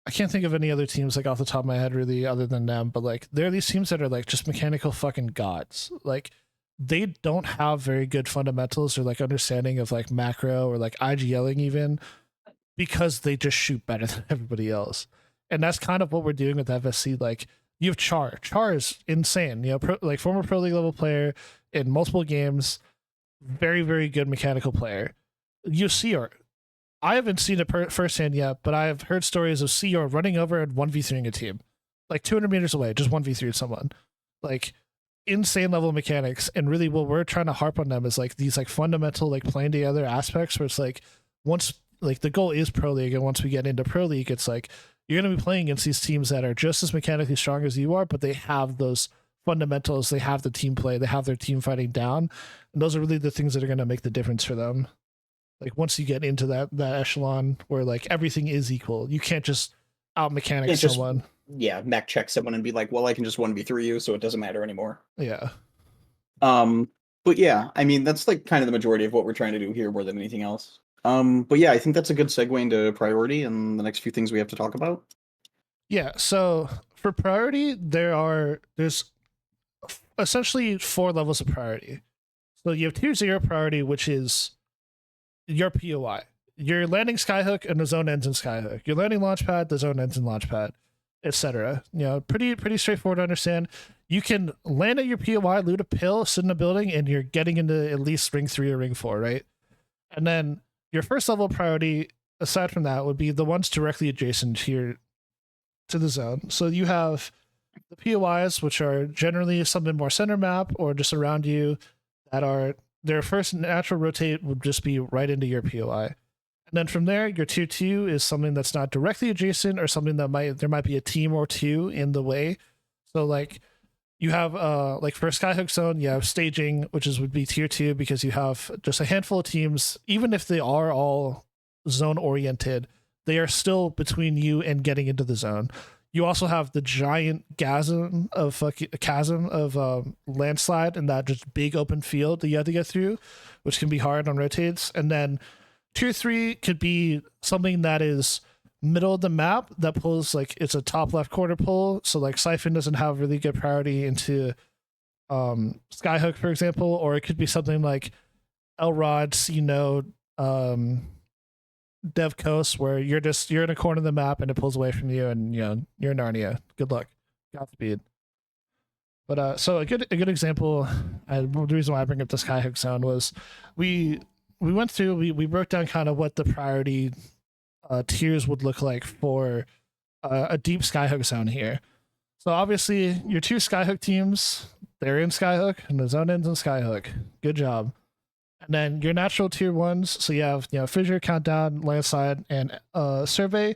I can't think of any other teams like off the top of my head really other than them, but like there are these teams that are like just mechanical fucking gods. Like they don't have very good fundamentals or like understanding of like macro or like IGLing even, because they just shoot better than everybody else. And that's kind of what we're doing with FSC. Like you have Char. Char is insane. You know, like former pro league level player in multiple games, very, very good mechanical player. You see her. I haven't seen it firsthand yet, but I have heard stories of Seor running over and 1v3ing a team. Like 200 meters away, just 1v3 someone. Like insane level mechanics. And really what we're trying to harp on them is like these like fundamental like playing together aspects where it's like once like the goal is pro league, and once we get into pro league, it's like you're going to be playing against these teams that are just as mechanically strong as you are, but they have those fundamentals, they have the team play, they have their team fighting down, and those are really the things that are going to make the difference for them. Like once you get into that echelon where like everything is equal, you can't just out mechanic someone. Yeah, mech check someone and be like, well, I can just 1v3 you, so it doesn't matter anymore. Yeah. But yeah, I mean that's like kind of the majority of what we're trying to do here more than anything else. But yeah, I think that's a good segue into priority and the next few things we have to talk about. Yeah, so for priority, there's essentially 4 levels of priority. So you have tier 0 priority, which is your POI. You're landing Skyhook and the zone ends in Skyhook. You're landing Launchpad, the zone ends in Launchpad, etc. You know, pretty straightforward to understand. You can land at your POI, loot a pill, sit in a building, and you're getting into at least ring 3 or ring 4, right? And then your first level priority, aside from that, would be the ones directly adjacent to the zone. So you have the POIs, which are generally something more center map or just around you, that are their first natural rotate would just be right into your POI. And then from there, your tier 2 is something that's not directly adjacent or something that there might be a team or two in the way. So like you have like for Skyhook Zone, you have staging, which would be tier 2 because you have just a handful of teams. Even if they are all zone oriented, they are still between you and getting into the zone. You also have the giant chasm of landslide and that just big open field that you have to get through, which can be hard on rotates. And then tier 3 could be something that is middle of the map that pulls like it's a top left corner pull. So like Siphon doesn't have really good priority into Skyhook, for example, or it could be something like Elrod, C Node, Dev Coast, where you're in a corner of the map and it pulls away from you, and you know you're in Narnia. Good luck, Godspeed. But so a good example, the reason why I bring up the Skyhook Zone was we went through we broke down kind of what the priority tiers would look like for a deep Skyhook Zone here. So obviously your 2 Skyhook teams, they're in Skyhook and the zone ends in Skyhook. Good job. And then your natural tier 1s, so you have Fissure, Countdown, Landslide, and Survey.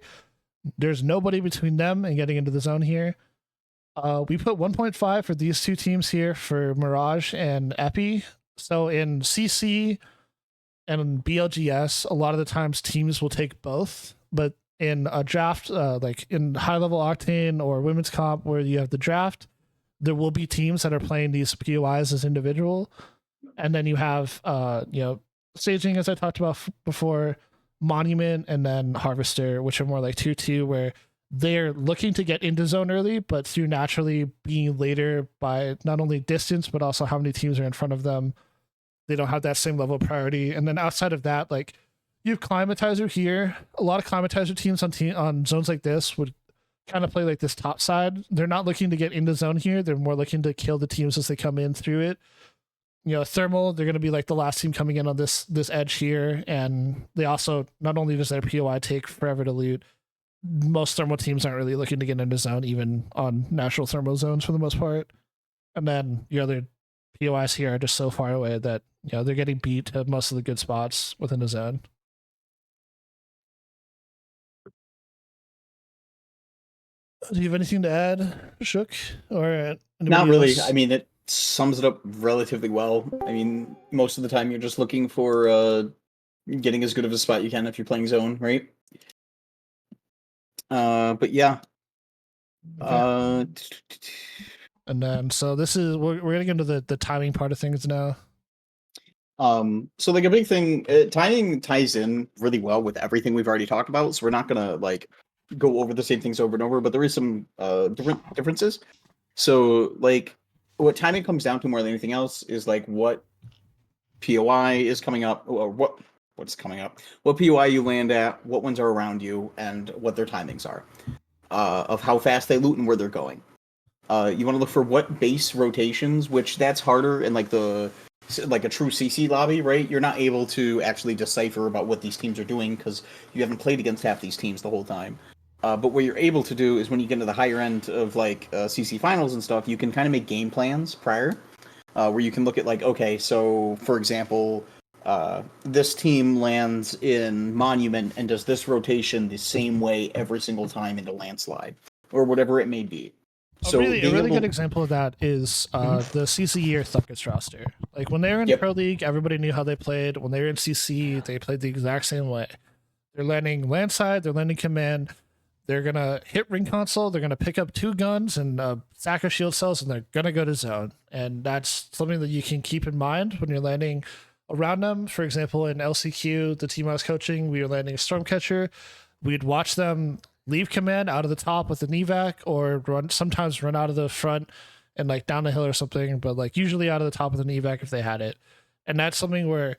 There's nobody between them and getting into the zone here. We put 1.5 for these 2 teams here for Mirage and Epi. So in CC and BLGS, a lot of the times teams will take both, but in a draft, like in high level Octane or Women's Comp, where you have the draft, there will be teams that are playing these POIs as individual. And then you have, staging, as I talked about before, Monument, and then Harvester, which are more like tier 2, where they're looking to get into zone early, but through naturally being later by not only distance, but also how many teams are in front of them, they don't have that same level of priority. And then outside of that, like you have Climatizer here. A lot of Climatizer teams on zones like this would kind of play like this top side. They're not looking to get into zone here. They're more looking to kill the teams as they come in through it. Thermal, they're going to be like the last team coming in on this edge here. And they also, not only does their POI take forever to loot, most thermal teams aren't really looking to get into zone, even on natural thermal zones for the most part. And then your other POIs here are just so far away that they're getting beat to most of the good spots within the zone. Do you have anything to add, Shook? Or not really. Else? I mean, sums it up relatively well. I mean, most of the time you're just looking for getting as good of a spot you can if you're playing zone, right? But yeah. Okay. And then so this is we're getting into the timing part of things now. So like a big thing, timing ties in really well with everything we've already talked about. So we're not gonna like go over the same things over and over, but there is some differences. So like what timing comes down to more than anything else is like what POI is coming up, or what's coming up, what POI you land at, what ones are around you, and what their timings are, of how fast they loot and where they're going. You want to look for what base rotations, which that's harder in like a true CC lobby, right? You're not able to actually decipher about what these teams are doing because you haven't played against half these teams the whole time. But what you're able to do is when you get into the higher end of like CC finals and stuff, you can kind of make game plans prior, where you can look at like, okay, so for example, this team lands in Monument and does this rotation the same way every single time into Landslide, or whatever it may be. So A really good example of that is the CC or Thuckers roster. Like when they were in Yep. Pro League, everybody knew how they played. When they were in CC, they played the exact same way. They're landing landside, they're landing command. They're gonna hit ring console. They're gonna pick up 2 guns and a stack of shield cells, and they're gonna go to zone. And that's something that you can keep in mind when you're landing around them. For example, in LCQ, the team I was coaching, we were landing a Stormcatcher. We'd watch them leave command out of the top with an evac, or sometimes run out of the front and like down the hill or something, but like usually out of the top with an evac if they had it. And that's something where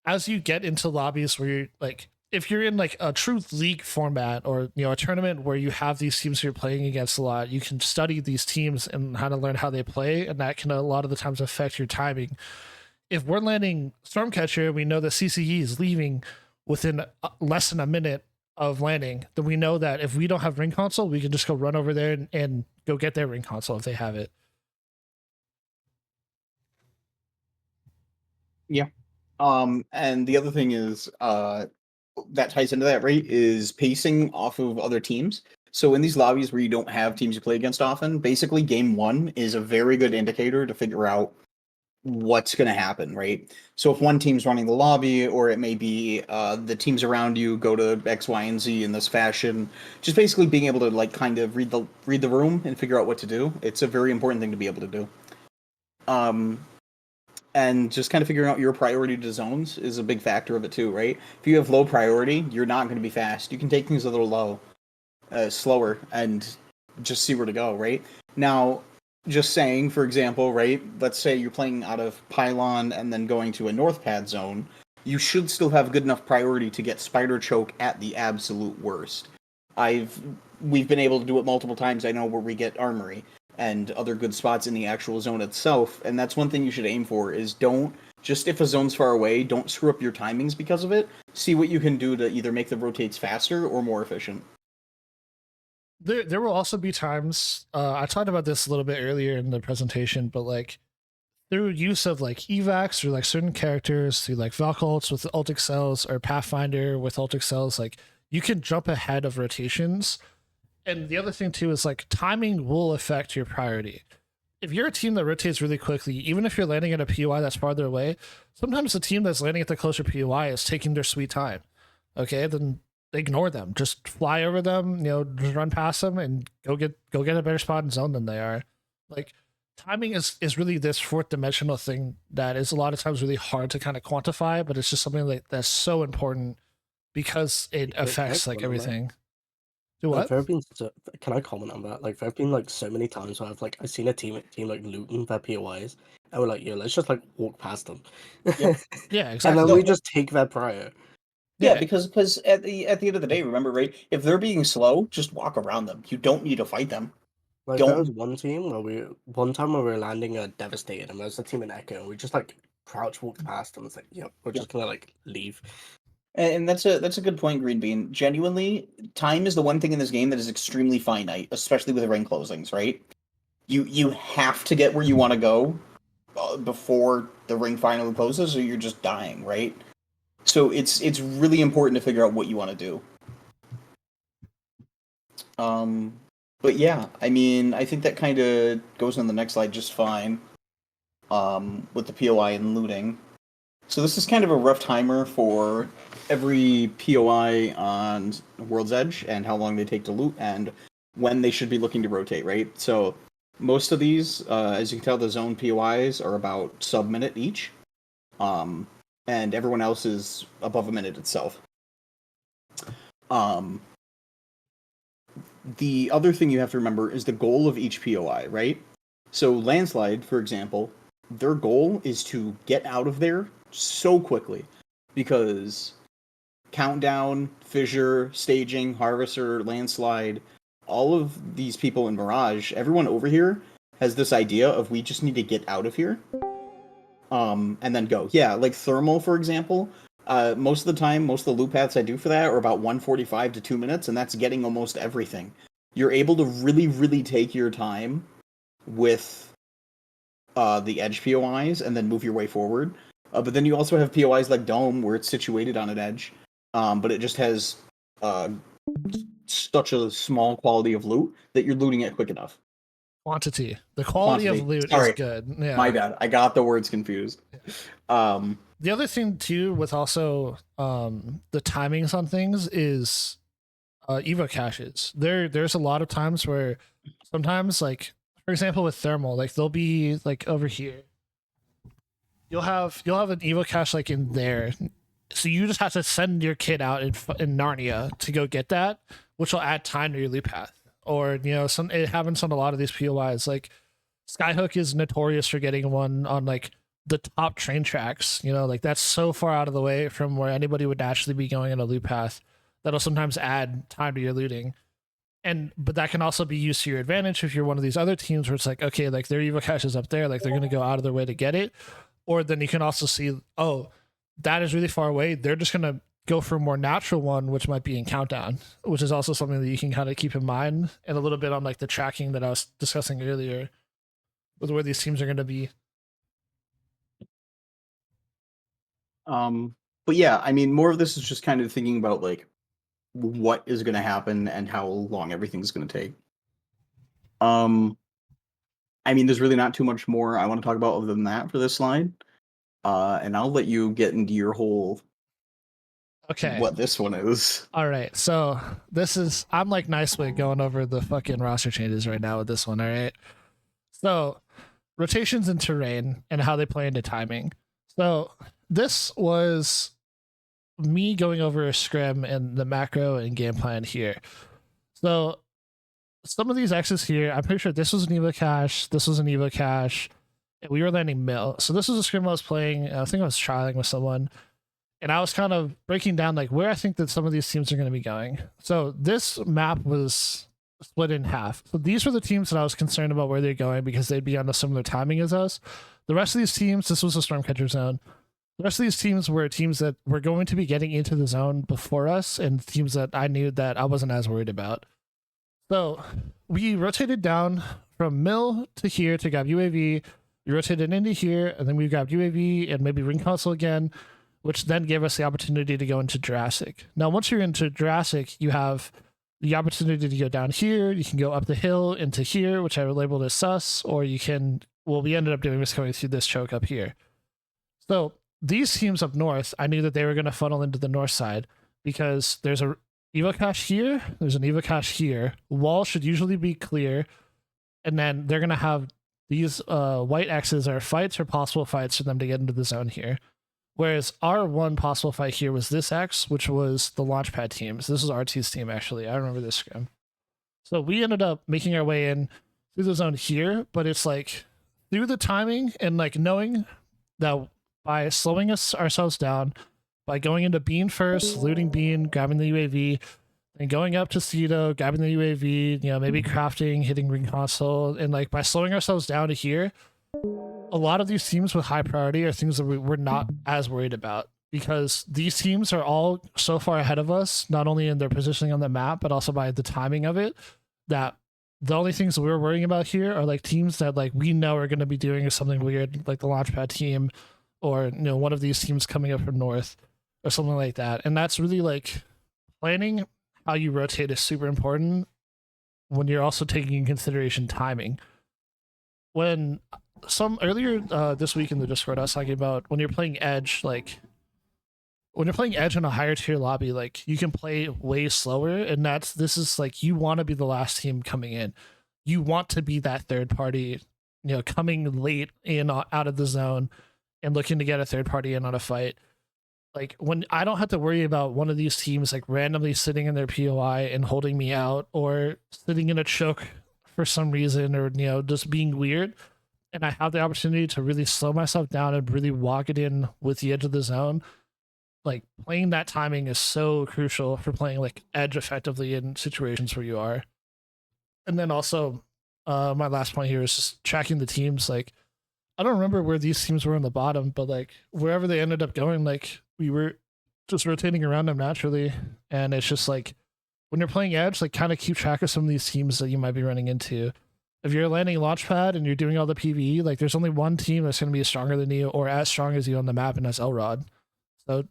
as you get into lobbies where you're like, if you're in like a true league format or a tournament where you have these teams you're playing against a lot, you can study these teams and how to learn how they play, and that can a lot of the times affect your timing. If we're landing Stormcatcher, we know that CCE is leaving within less than a minute of landing, then we know that if we don't have ring console, we can just go run over there and go get their ring console if they have it. Yeah. And the other thing is, that ties into that, right, is pacing off of other teams. So in these lobbies where you don't have teams you play against often, basically game 1 is a very good indicator to figure out what's going to happen, right? So if one team's running the lobby, or it may be the teams around you go to X, Y, and Z in this fashion, just basically being able to like kind of read the room and figure out what to do. It's a very important thing to be able to do. And just kind of figuring out your priority to zones is a big factor of it too, right? If you have low priority, you're not going to be fast. You can take things a little slower, and just see where to go, right? Now, just saying, for example, right? Let's say you're playing out of Pylon and then going to a North Pad zone. You should still have good enough priority to get Spider Choke at the absolute worst. We've been able to do it multiple times. I know where we get Armory and other good spots in the actual zone itself, and that's one thing you should aim for, is don't just, if a zone's far away, don't screw up your timings because of it. See what you can do to either make the rotates faster or more efficient. There will also be times, I talked about this a little bit earlier in the presentation, but like through use of like evacs through like certain characters, through like Valkults with ult excels or Pathfinder with ult excels, like you can jump ahead of rotations. And the other thing too is like timing will affect your priority. If you're a team that rotates really quickly, even if you're landing at a POI that's farther away, sometimes the team that's landing at the closer POI is taking their sweet time. Okay, then ignore them. Just fly over them, just run past them and go get a better spot in zone than they are. Like timing is really this fourth dimensional thing that is a lot of times really hard to kind of quantify, but it's just something that's so important because it affects like everything. Do Like what? there have been can I comment on that? Like there have been like so many times where I've seen a team like looting their POIs and we're like, yo, let's just like walk past them. Yep. Yeah, And exactly. then we just take their prior. Yeah, because at the end of the day, remember, right? If they're being slow, just walk around them. You don't need to fight them. Like there was one time where we were landing a Devastator and there was a team in Echo and we just like crouch walked past them. It's like, yep, we're just gonna like leave. And that's a good point, Green Bean. Genuinely, time is the one thing in this game that is extremely finite, especially with ring closings, right? You have to get where you want to go before the ring finally closes, or you're just dying, right? So it's really important to figure out what you want to do. But yeah, I mean, I think that kind of goes on the next slide just fine. with the POI and looting. So this is kind of a rough timer for every POI on World's Edge and how long they take to loot and when they should be looking to rotate, right? So most of these, as you can tell, the zone POIs are about sub-minute each. And everyone else is above a minute itself. The other thing you have to remember is the goal of each POI, right? So Landslide, for example, their goal is to get out of there so quickly because Countdown, Fissure, Staging, Harvester, Landslide, all of these people in Mirage, everyone over here has this idea of we just need to get out of here. And then go. Yeah, like Thermal, for example, most of the time, most of the loop paths I do for that are about 1:45 to 2 minutes, and that's getting almost everything. You're able to really, really take your time with the edge POIs and then move your way forward. But then you also have POIs like Dome, where it's situated on an edge, but it just has such a small quality of loot that you're looting it quick enough. Quantity. The quality of loot is good. Yeah. My bad. I got the words confused. The other thing too with also the timings on things is evo caches. There's a lot of times where sometimes, like for example with Thermal, like they'll be like over here. You'll have an evo cache like in there, so you just have to send your kid out in Narnia to go get that, which will add time to your loop path. Or it happens on a lot of these POIs. Like Skyhook is notorious for getting one on like the top train tracks. Like that's so far out of the way from where anybody would actually be going in a loop path. That'll sometimes add time to your looting. But that can also be used to your advantage if you're one of these other teams where it's like, okay, like their evo cache is up there, like they're gonna go out of their way to get it. Or then you can also see, oh, that is really far away. They're just gonna go for a more natural one, which might be in Countdown, which is also something that you can kind of keep in mind, and a little bit on like the tracking that I was discussing earlier with where these teams are going to be. But yeah, I mean, more of this is just kind of thinking about like what is going to happen and how long everything's going to take. I mean, there's really not too much more I want to talk about other than that for this slide. And I'll let you get into your whole what this one is. All right, so I'm like nicely going over the fucking roster changes right now with this one. All right, so rotations in terrain and how they play into timing. So this was me going over a scrim and the macro and game plan here. So some of these X's here, I'm pretty sure this was an evo cache, this was an evo cache, and we were landing mill. So this was a scrim I was playing. I think I was trialing with someone. And I was kind of breaking down like where I think that some of these teams are going to be going. So this map was split in half. So these were the teams that I was concerned about where they're going because they'd be on a similar timing as us. The rest of these teams, this was a Stormcatcher zone. The rest of these teams were teams that were going to be getting into the zone before us and teams that I knew that I wasn't as worried about. So we rotated down from mill to here to grab UAV. We rotated into here and then we grabbed UAV and maybe ring console again, which then gave us the opportunity to go into Jurassic. Now, once you're into Jurassic, you have the opportunity to go down here. You can go up the hill into here, which I labeled as sus, or you can, well, we ended up doing this going through this choke up here. So these teams up north, I knew that they were going to funnel into the north side because there's a evo cache here, there's an evo cache here. Wall should usually be clear, and then they're going to have these white X's are fights or possible fights for them to get into the zone here. Whereas our one possible fight here was this X, which was the Launchpad team. So this was RT's team, actually. I remember this scrim. So we ended up making our way in through the zone here, but it's like through the timing and like knowing that by slowing ourselves down, by going into Bean first, looting Bean, grabbing the UAV, and going up to Cedo, grabbing the UAV, maybe crafting, hitting ring console, and like by slowing ourselves down to here, a lot of these teams with high priority are things that we're not as worried about because these teams are all so far ahead of us, not only in their positioning on the map, but also by the timing of it, that the only things that we're worrying about here are like teams that like we know are going to be doing something weird, like the Launchpad team or one of these teams coming up from north or something like that. And that's really like planning how you rotate is super important when you're also taking in consideration timing. When some earlier this week in the Discord, I was talking about when you're playing Edge, like when you're playing Edge in a higher tier lobby, like you can play way slower, and this is like you want to be the last team coming in. You want to be that third party, coming late in out of the zone and looking to get a third party in on a fight. Like when I don't have to worry about one of these teams like randomly sitting in their POI and holding me out, or sitting in a choke for some reason, or just being weird, and I have the opportunity to really slow myself down and really walk it in with the edge of the zone. Like playing that timing is so crucial for playing like Edge effectively in situations where you are. And then also, my last point here is just tracking the teams. Like I don't remember where these teams were in the bottom, but like wherever they ended up going, like we were just rotating around them naturally. And it's just like when you're playing Edge, like kind of keep track of some of these teams that you might be running into. If you're landing Launchpad and you're doing all the PvE, like there's only one team that's going to be stronger than you or as strong as you on the map, and that's Elrod. So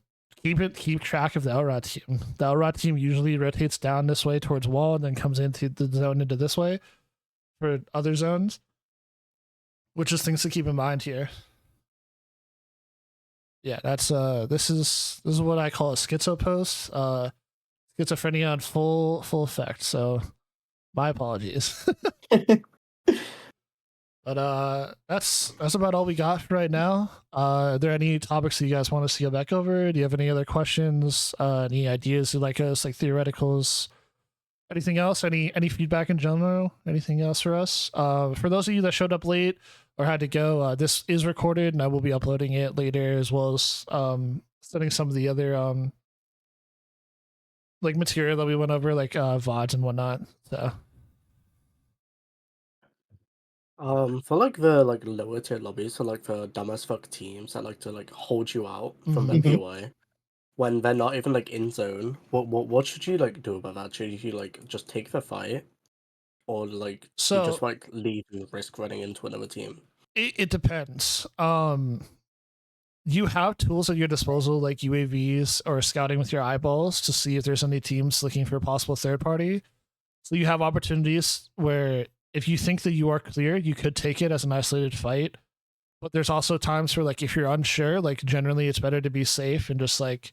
keep track of the Elrod team. The Elrod team usually rotates down this way towards wall and then comes into the zone into this way for other zones, which is things to keep in mind here. Yeah, that's this is what I call a schizo post. Schizophrenia on full effect. So my apologies. But that's about all we got for right now. Are there any topics that you guys want us to go back over? Do you have any other questions? Any ideas you'd like us, like theoreticals? Anything else? Any feedback in general? Anything else for us? For those of you that showed up late or had to go, this is recorded and I will be uploading it later, as well as sending some of the other like material that we went over, like VODs and whatnot. So for like the like lower tier lobbies, so like the dumb as fuck teams that like to like hold you out from their POI when they're not even like in zone, what should you like do about that? Should you like just take the fight, or like you just So like leave and risk running into another team? it depends. You have tools at your disposal like UAVs or scouting with your eyeballs to see if there's any teams looking for a possible third party. So you have opportunities where if you think that you are clear, you could take it as an isolated fight. But there's also times where like if you're unsure, like generally it's better to be safe and just like,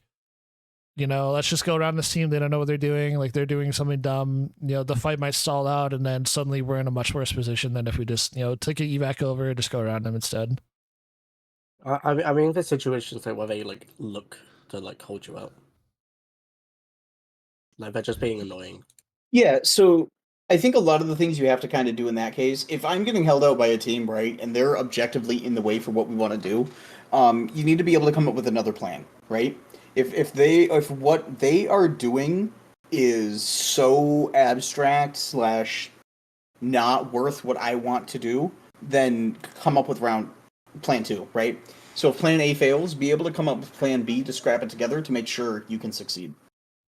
let's just go around this team. They don't know what they're doing. Like they're doing something dumb. The fight might stall out, and then suddenly we're in a much worse position than if we just, take an evac over and just go around them instead. I mean the situations like where they like look to like hold you out, like they're just being annoying. Yeah, so I think a lot of the things you have to kind of do in that case, if I'm getting held out by a team, right, and they're objectively in the way for what we want to do, you need to be able to come up with another plan, right? If what they are doing is so abstract / not worth what I want to do, then come up with plan 2, right? So if plan A fails, be able to come up with plan B to scrap it together to make sure you can succeed.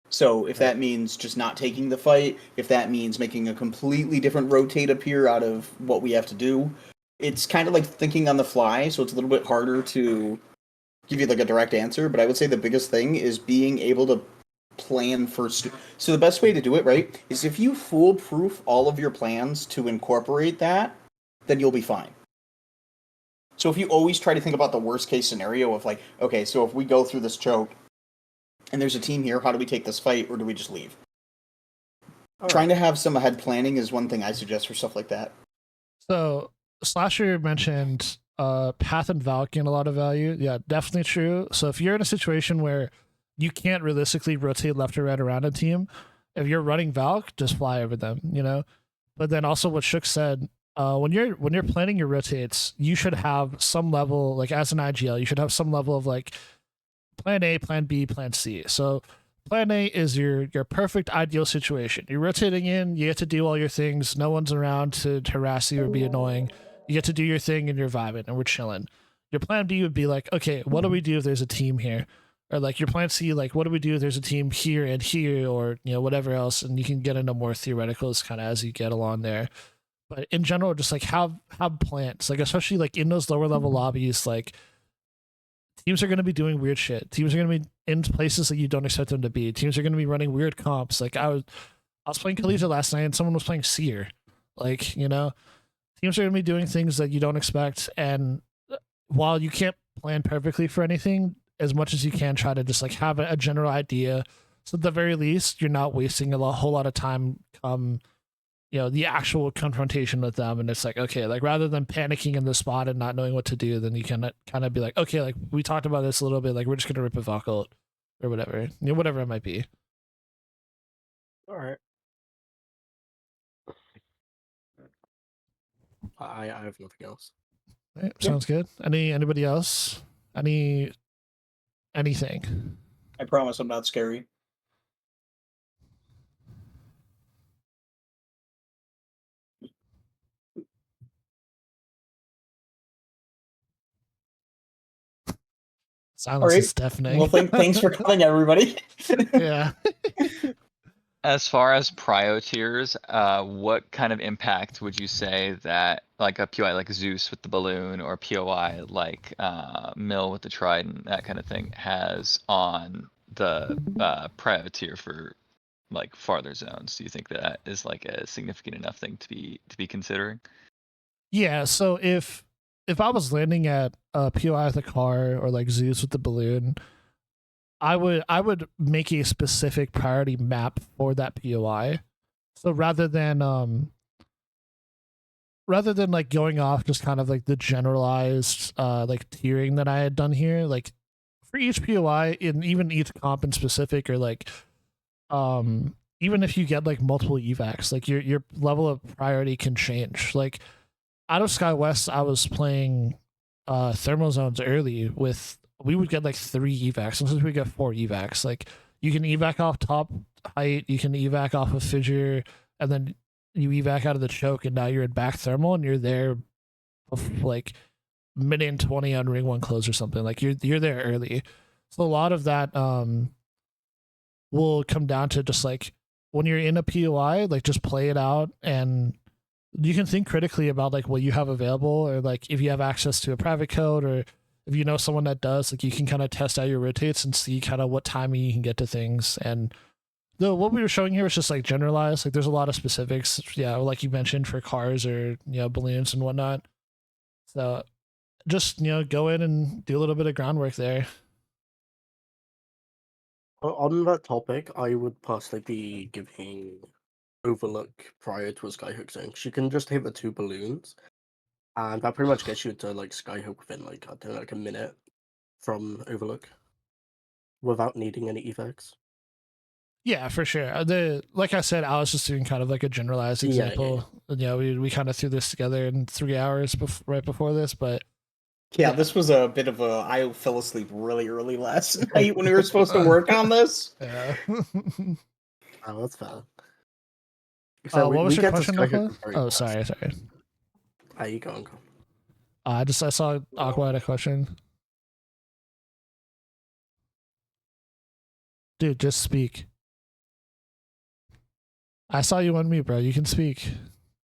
So if that means just not taking the fight, if that means making a completely different rotate appear out of what we have to do, it's kind of like thinking on the fly, so it's a little bit harder to give you like a direct answer, but I would say the biggest thing is being able to plan first. So the best way to do it, right, is if you foolproof all of your plans to incorporate that, then you'll be fine. So if you always try to think about the worst case scenario of like, okay, so if we go through this choke and there's a team here, how do we take this fight, or do we just leave? Trying to have some ahead planning is one thing I suggest for stuff like that. So Slasher mentioned Path and Valk gain a lot of value. Yeah, definitely true. So if you're in a situation where you can't realistically rotate left or right around a team, if you're running Valk, just fly over them, But then also what Shook said, when you're planning your rotates, you should have some level, like as an IGL, you should have some level of like plan A, plan B, plan C. So plan A is your perfect ideal situation. You're rotating in, you get to do all your things, no one's around to harass you or be annoying. You get to do your thing and you're vibing and we're chilling. Your plan B would be like, okay, what do we do if there's a team here? Or like your plan C, like what do we do if there's a team here and here, or whatever else, and you can get into more theoreticals kind of as you get along there. But in general, just like have plans, like especially like in those lower level lobbies, like teams are going to be doing weird shit. Teams are going to be in places that you don't expect them to be. Teams are going to be running weird comps. Like I was playing Collegiate last night and someone was playing Seer. Like, teams teams are going to be doing things that you don't expect, and while you can't plan perfectly for anything, as much as you can try to just like have a general idea, so at the very least you're not wasting whole lot of time the actual confrontation with them. And it's like, okay, like rather than panicking in the spot and not knowing what to do, then you can kind of be like, okay, like we talked about this a little bit, like we're just gonna rip a Valkyrie or whatever, whatever it might be. All right. I have nothing else. Right, sounds good. Anybody else? Anything? I promise I'm not scary. Silence is deafening. Well, thanks for coming, everybody. Yeah. As far as prio tiers, what kind of impact would you say that like a POI like Zeus with the balloon or POI like Mill with the trident, that kind of thing, has on the prio tier for like farther zones? Do you think that is like a significant enough thing to be considering? Yeah. So if I was landing at POI with a car or like Zeus with the balloon, I would make a specific priority map for that POI. So rather than like going off just kind of like the generalized like tiering that I had done here, like for each POI and even each comp in specific, or like even if you get like multiple evacs, like your level of priority can change. Like out of Sky West, I was playing thermal zones early with, we would get like 3 evacs. Sometimes we get 4 evacs. Like you can evac off top height, you can evac off of fissure, and then you evac out of the choke, and now you're in back thermal, and you're there like minute 20 on ring 1 close or something. Like you're there early. So a lot of that will come down to just like when you're in a POI, like just play it out, and you can think critically about like what you have available, or like if you have access to a private code, or if you know someone that does, like you can kind of test out your rotates and see kind of what timing you can get to things. And what we were showing here is just like generalized. Like there's a lot of specifics, yeah, like you mentioned for cars or balloons and whatnot. So just go in and do a little bit of groundwork there. On that topic, I would personally be giving Overlook prior to a Skyhook zone. She can just hit the 2 balloons, and that pretty much gets you to like Skyhook within like I don't know, like a minute from Overlook, without needing any evacs. Yeah, for sure. Like I said, I was just doing kind of like a generalized example. Yeah. We kind of threw this together in 3 hours right before this, but yeah, this was a bit of a. I fell asleep really early last night when we were supposed to work on this. Yeah. Oh, that's fair. What was your question, Aqua? Oh, sorry. You go, Uncle. I saw Aqua had a question. Dude, just speak. I saw you on mute, bro. You can speak.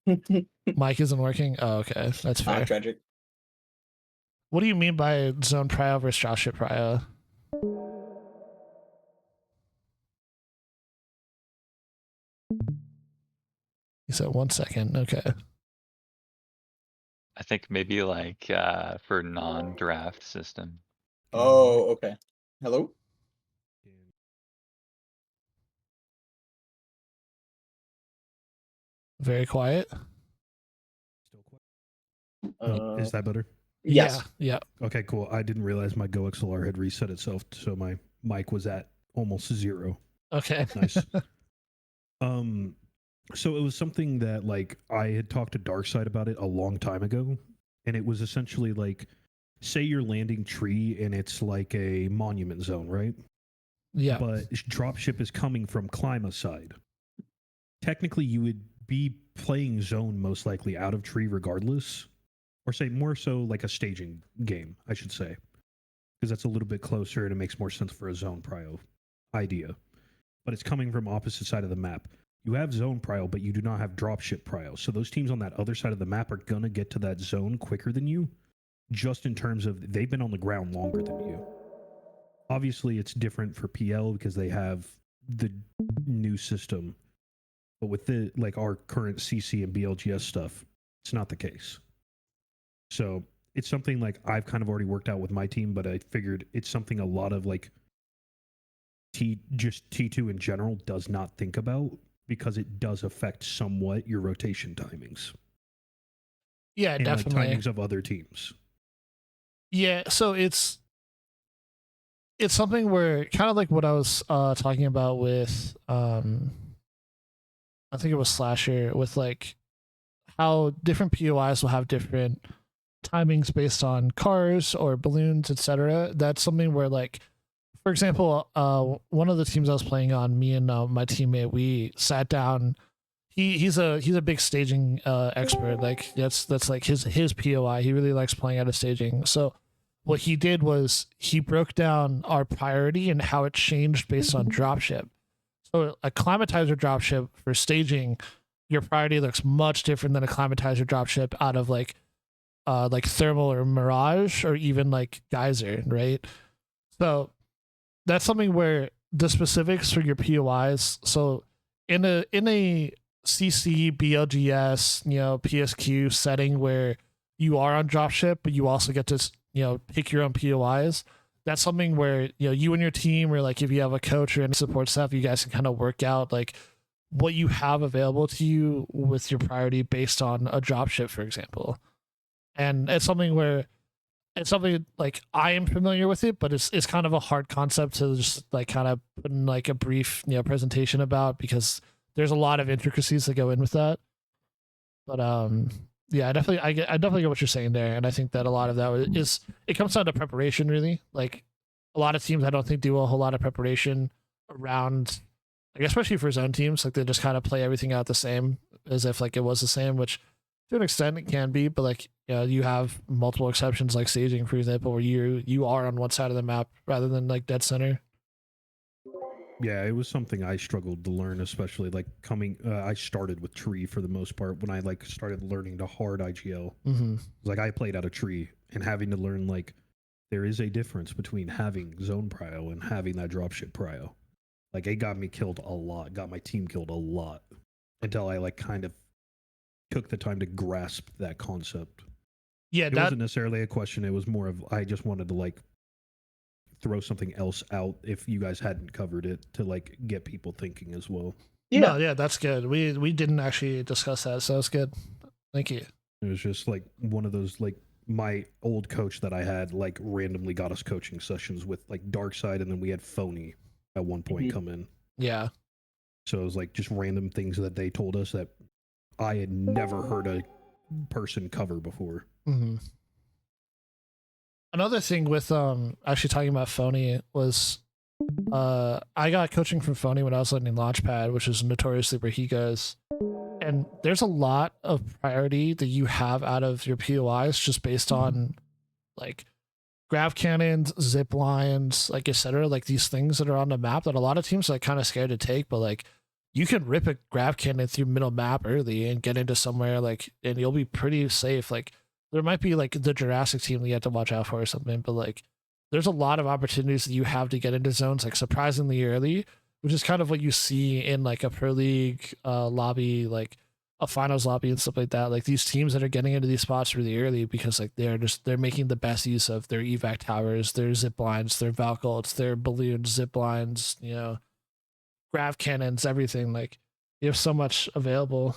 Mic isn't working. Oh, okay, that's fair. Tragic. What do you mean by zone prio versus dropship prio? You said 1 second. Okay. I think maybe like for non-draft system. Oh, okay. Hello? Very quiet. Is that better? Yes. Yeah. Okay, cool. I didn't realize my GoXLR had reset itself, so my mic was at almost 0. Okay. Nice. So it was something that like I had talked to Darkside about it a long time ago, and it was essentially like, say you're landing tree and it's like a monument zone, right? Yeah. But dropship is coming from Clima side. Technically, you would be playing zone most likely out of tree regardless, or say more so like a staging game, I should say, because that's a little bit closer and it makes more sense for a zone prio idea. But it's coming from opposite side of the map. You have zone prio, but you do not have dropship prio. So those teams on that other side of the map are going to get to that zone quicker than you, just in terms of they've been on the ground longer than you. Obviously, it's different for PL because they have the new system. But with the like our current CC and BLGS stuff, It's not the case. So it's something like I've kind of already worked out with my team, but I figured it's something a lot of like just T2 in general does not think about because it does affect somewhat your rotation timings. Yeah, and definitely. like timings of other teams. Yeah, so it's something where kind of like what I was talking about with I think it was Slasher with like how different POIs will have different timings based on cars or balloons, etc. That's something where like for example, one of the teams I was playing on, me and my teammate, we sat down. He's a big staging expert. Like that's like his POI. He really likes playing out of staging. So what he did was he broke down our priority and how it changed based on dropship. So a climatizer dropship for staging, your priority looks much different than a climatizer dropship out of like thermal or mirage or even like geyser, right? So that's something where the specifics for your POIs. So in a CC, BLGS, PSQ setting where you are on dropship, but you also get to pick your own POIs. That's something where you and your team, or like if you have a coach or any support staff, you guys can kind of work out like what you have available to you with your priority based on a dropship, for example. And it's something where it's something like I am familiar with it, but it's kind of a hard concept to just like kind of put in like a brief presentation about because there's a lot of intricacies that go in with that. But yeah, I definitely get what you're saying there, and I think that a lot of that is it comes down to preparation really. Like a lot of teams, I don't think do a whole lot of preparation around, like especially for zone teams, like they just kind of play everything out the same as if like it was the same, which to an extent it can be, but like you have multiple exceptions like staging, for example, where you are on one side of the map rather than like dead center. Yeah, it was something I struggled to learn, especially like coming. I started with tree for the most part when I like started learning the hard IGL. Mm-hmm. Like I played out of tree and having to learn like there is a difference between having zone prio and having that dropship prio. Like it got me killed a lot, got my team killed a lot until I like kind of took the time to grasp that concept. Yeah, it wasn't necessarily a question. It was more of I just wanted to like throw something else out if you guys hadn't covered it to like get people thinking as well. Yeah, no, yeah, that's good. We didn't actually discuss that, so that's good. Thank you. It was just like one of those like my old coach that I had like randomly got us coaching sessions with like Dark Side, and then we had Phony at one point come in. Yeah. So it was like just random things that they told us that I had never heard a person cover before. Mm-hmm. Another thing with actually talking about Phony was I got coaching from Phony when I was learning Launchpad, which is notoriously where he goes. And there's a lot of priority that you have out of your POIs just based on like grav cannons, zip lines, like etc. Like these things that are on the map that a lot of teams are like kind of scared to take, but like you can rip a grav cannon through middle map early and get into somewhere like and you'll be pretty safe. Like there might be like the Jurassic team that you have to watch out for or something, but like there's a lot of opportunities that you have to get into zones like surprisingly early, which is kind of what you see in like a pro league lobby, like a finals lobby and stuff like that. Like these teams that are getting into these spots really early because like they're making the best use of their evac towers, their zip lines, their valcults, their balloons, zip lines, grav cannons, everything. Like you have so much available.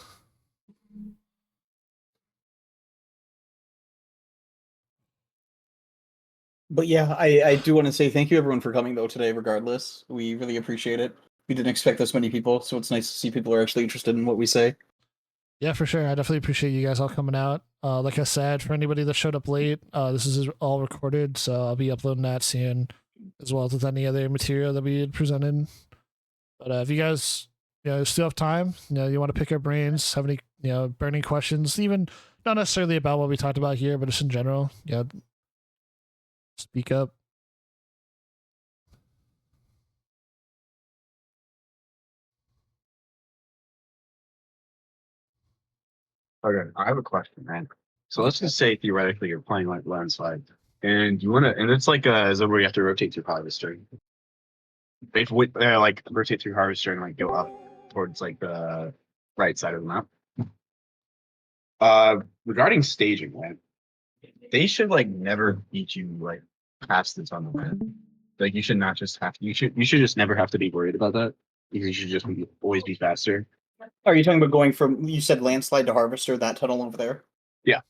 But yeah, I do want to say thank you everyone for coming though today. Regardless, we really appreciate it. We didn't expect this many people, so it's nice to see people are actually interested in what we say. Yeah, for sure. I definitely appreciate you guys all coming out. Like I said, for anybody that showed up late, this is all recorded, so I'll be uploading that soon, as well as with any other material that we had presented. But if you guys, still have time, you want to pick our brains, have any, burning questions, even not necessarily about what we talked about here, but just in general, speak up. Okay, I have a question, man. So let's just say theoretically you're playing like landslide, and you want to, and it's like a zone where you have to rotate through harvester. If with like rotate through harvester and like go up towards like the right side of the map. Regarding staging, man, they should like never beat you like past the tunnel, man. Like you should not just have to, you should just never have to be worried about that because you should just always be faster. Are you talking about going from, you said landslide to harvester, that tunnel over there? Yeah.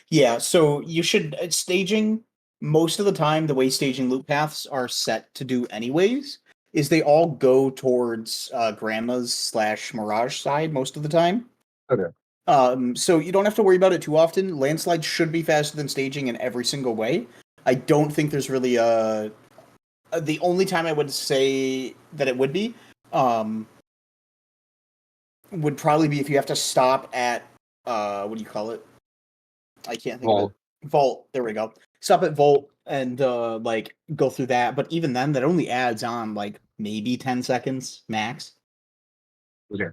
Yeah, so you should, staging, most of the time, the way staging loop paths are set to do anyways, is they all go towards grandma's / mirage side most of the time. Okay. So you don't have to worry about it too often. Landslide should be faster than staging in every single way. I don't think there's really the only time I would say that it would be, would probably be if you have to stop at what do you call it? I can't think of it. Vault. There we go. Stop at Vault and like go through that. But even then, that only adds on like maybe 10 seconds max. Okay.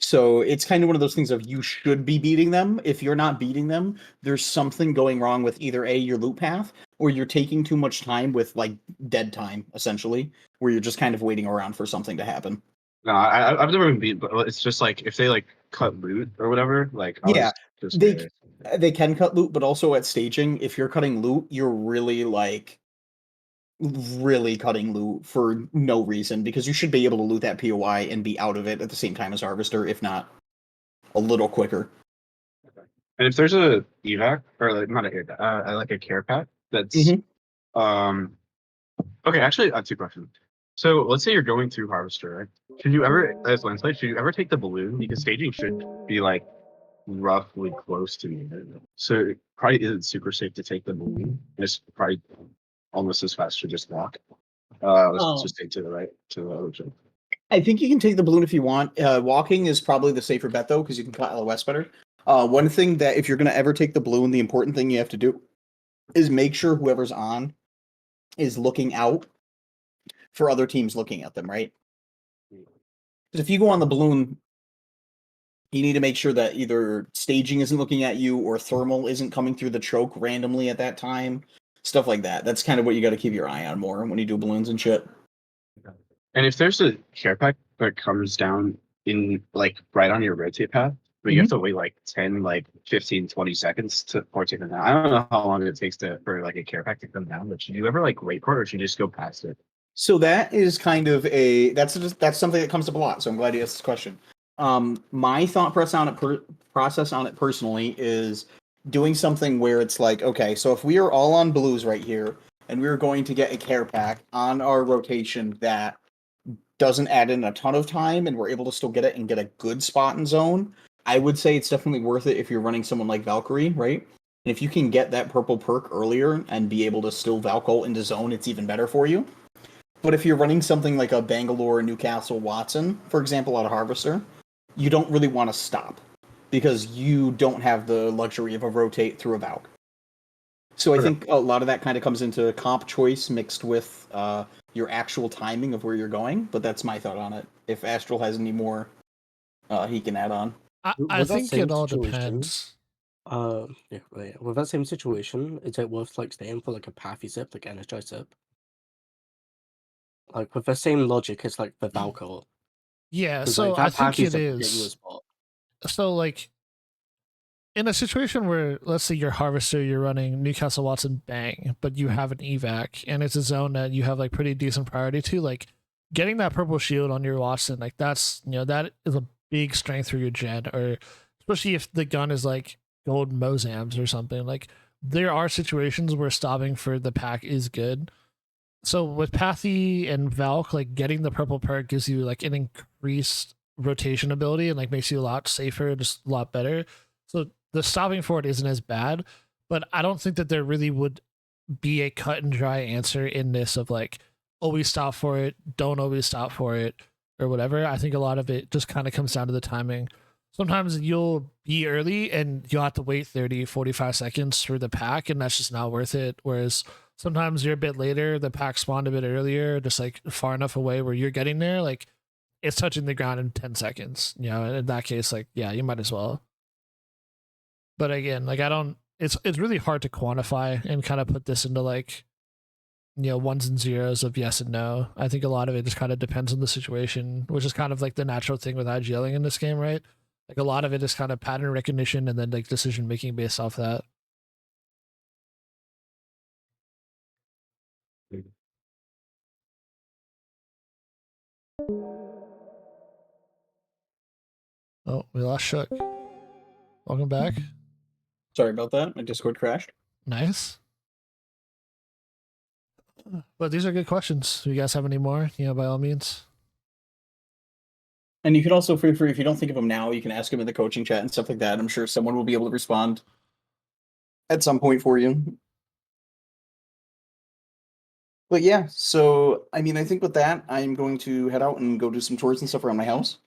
So it's kind of one of those things of you should be beating them. If you're not beating them, there's something going wrong with either A, your loop path, or you're taking too much time with like dead time, essentially, where you're just kind of waiting around for something to happen. No, I've never been beat, but it's just like if they like cut loot or whatever, like I Yeah, was just they can cut loot, but also at staging, if you're cutting loot, you're really like really cutting loot for no reason because you should be able to loot that POI and be out of it at the same time as harvester, if not a little quicker. And if there's a evac or like not a like a care pack that's okay, actually I have two questions. So let's say you're going through harvester, right? Should you ever as landslide, should you ever take the balloon? Because staging should be like roughly close to me. So it probably isn't super safe to take the balloon. It's probably almost as fast to just walk. Let's just take to the right to the ocean. I think you can take the balloon if you want. Walking is probably the safer bet though, because you can cut LOS better. One thing that if you're gonna ever take the balloon, the important thing you have to do is make sure whoever's on is looking out for other teams looking at them, right? Because if you go on the balloon, you need to make sure that either staging isn't looking at you or thermal isn't coming through the choke randomly at that time. Stuff like that. That's kind of what you got to keep your eye on more when you do balloons and shit. And if there's a care pack that comes down in like right on your rotate path, but you have to wait like 10, like 15, 20 seconds to pour it down. I don't know how long it takes for like a care pack to come down, but should you ever like wait for it or should you just go past it? So that is kind of that's something that comes up a lot. So I'm glad you asked this question. My thought process on it personally is doing something where it's like, okay, so if we are all on blues right here and we're going to get a care pack on our rotation that doesn't add in a ton of time and we're able to still get it and get a good spot in zone, I would say it's definitely worth it if you're running someone like Valkyrie, right? And if you can get that purple perk earlier and be able to still Valkyrie into zone, it's even better for you. But if you're running something like a Bangalore, Newcastle, Watson, for example, out of Harvester, you don't really want to stop because you don't have the luxury of a rotate through a Valk. So I think a lot of that kind of comes into comp choice mixed with your actual timing of where you're going. But that's my thought on it. If Astral has any more, he can add on. I think it all depends. Yeah, right. With that same situation, is it worth like staying for like a pathy zip, like energize zip? Like with the same logic as like the Valkyrie. Yeah, 'Cause, so like, I that think pathy it zip will get you a is. spot. So like in a situation where let's say you're harvester, you're running Newcastle Watson bang, but you have an evac and it's a zone that you have like pretty decent priority to, like getting that purple shield on your Watson, like that's that is a big strength for your gen, or especially if the gun is like gold Mozams or something. Like there are situations where stopping for the pack is good. So with Pathy and Valk, like getting the purple perk gives you like an increased rotation ability and like makes you a lot safer, just a lot better. So the stopping for it isn't as bad, but I don't think that there really would be a cut and dry answer in this of like always stop for it, don't always stop for it, or whatever. I think a lot of it just kind of comes down to the timing. Sometimes you'll be early and you'll have to wait 30, 45 seconds for the pack, and that's just not worth it. Whereas sometimes you're a bit later, the pack spawned a bit earlier, just like far enough away where you're getting there, like it's touching the ground in 10 seconds. In that case, like, yeah, you might as well. But again, like it's really hard to quantify and kind of put this into like, ones and zeros of yes and no. I think a lot of it just kind of depends on the situation, which is kind of like the natural thing with IGLing in this game, right? Like a lot of it is kind of pattern recognition and then like decision making based off that. Oh, we lost Shook. Welcome back. Sorry about that. My Discord crashed. Nice. But these are good questions. Do you guys have any more? By all means. And you can also feel free, if you don't think of them now, you can ask them in the coaching chat and stuff like that. I'm sure someone will be able to respond at some point for you. But yeah, so I mean, I think with that, I'm going to head out and go do some chores and stuff around my house.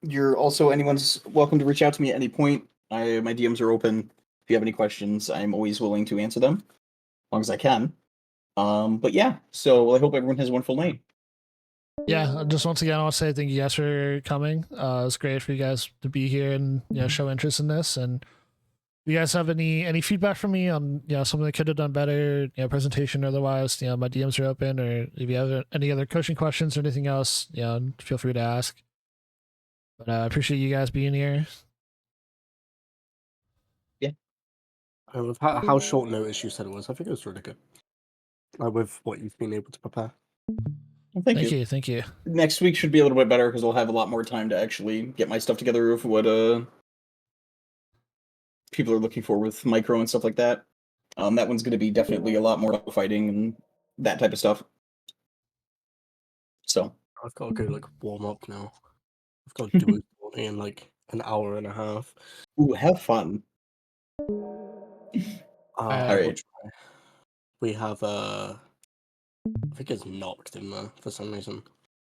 You're also anyone's welcome to reach out to me at any point. My DMs are open. If you have any questions, I'm always willing to answer them, as long as I can. But yeah, so I hope everyone has a wonderful night. Yeah, just once again, I want to say thank you guys for coming. It's great for you guys to be here and show interest in this. And if you guys have any feedback for me on something that could have done better, presentation or otherwise, my DMs are open. Or if you have any other coaching questions or anything else, feel free to ask. But I appreciate you guys being here. Yeah. With how short notice you said it was, I think it was really good. With what you've been able to prepare. Well, thank you. Thank you. Next week should be a little bit better because I'll have a lot more time to actually get my stuff together of what people are looking for with micro and stuff like that. That one's going to be definitely a lot more fighting and that type of stuff. So I've got to go warm up now. I've got to do it in an hour and a half. Ooh, have fun. All right. We have I think it's knocked in there for some reason.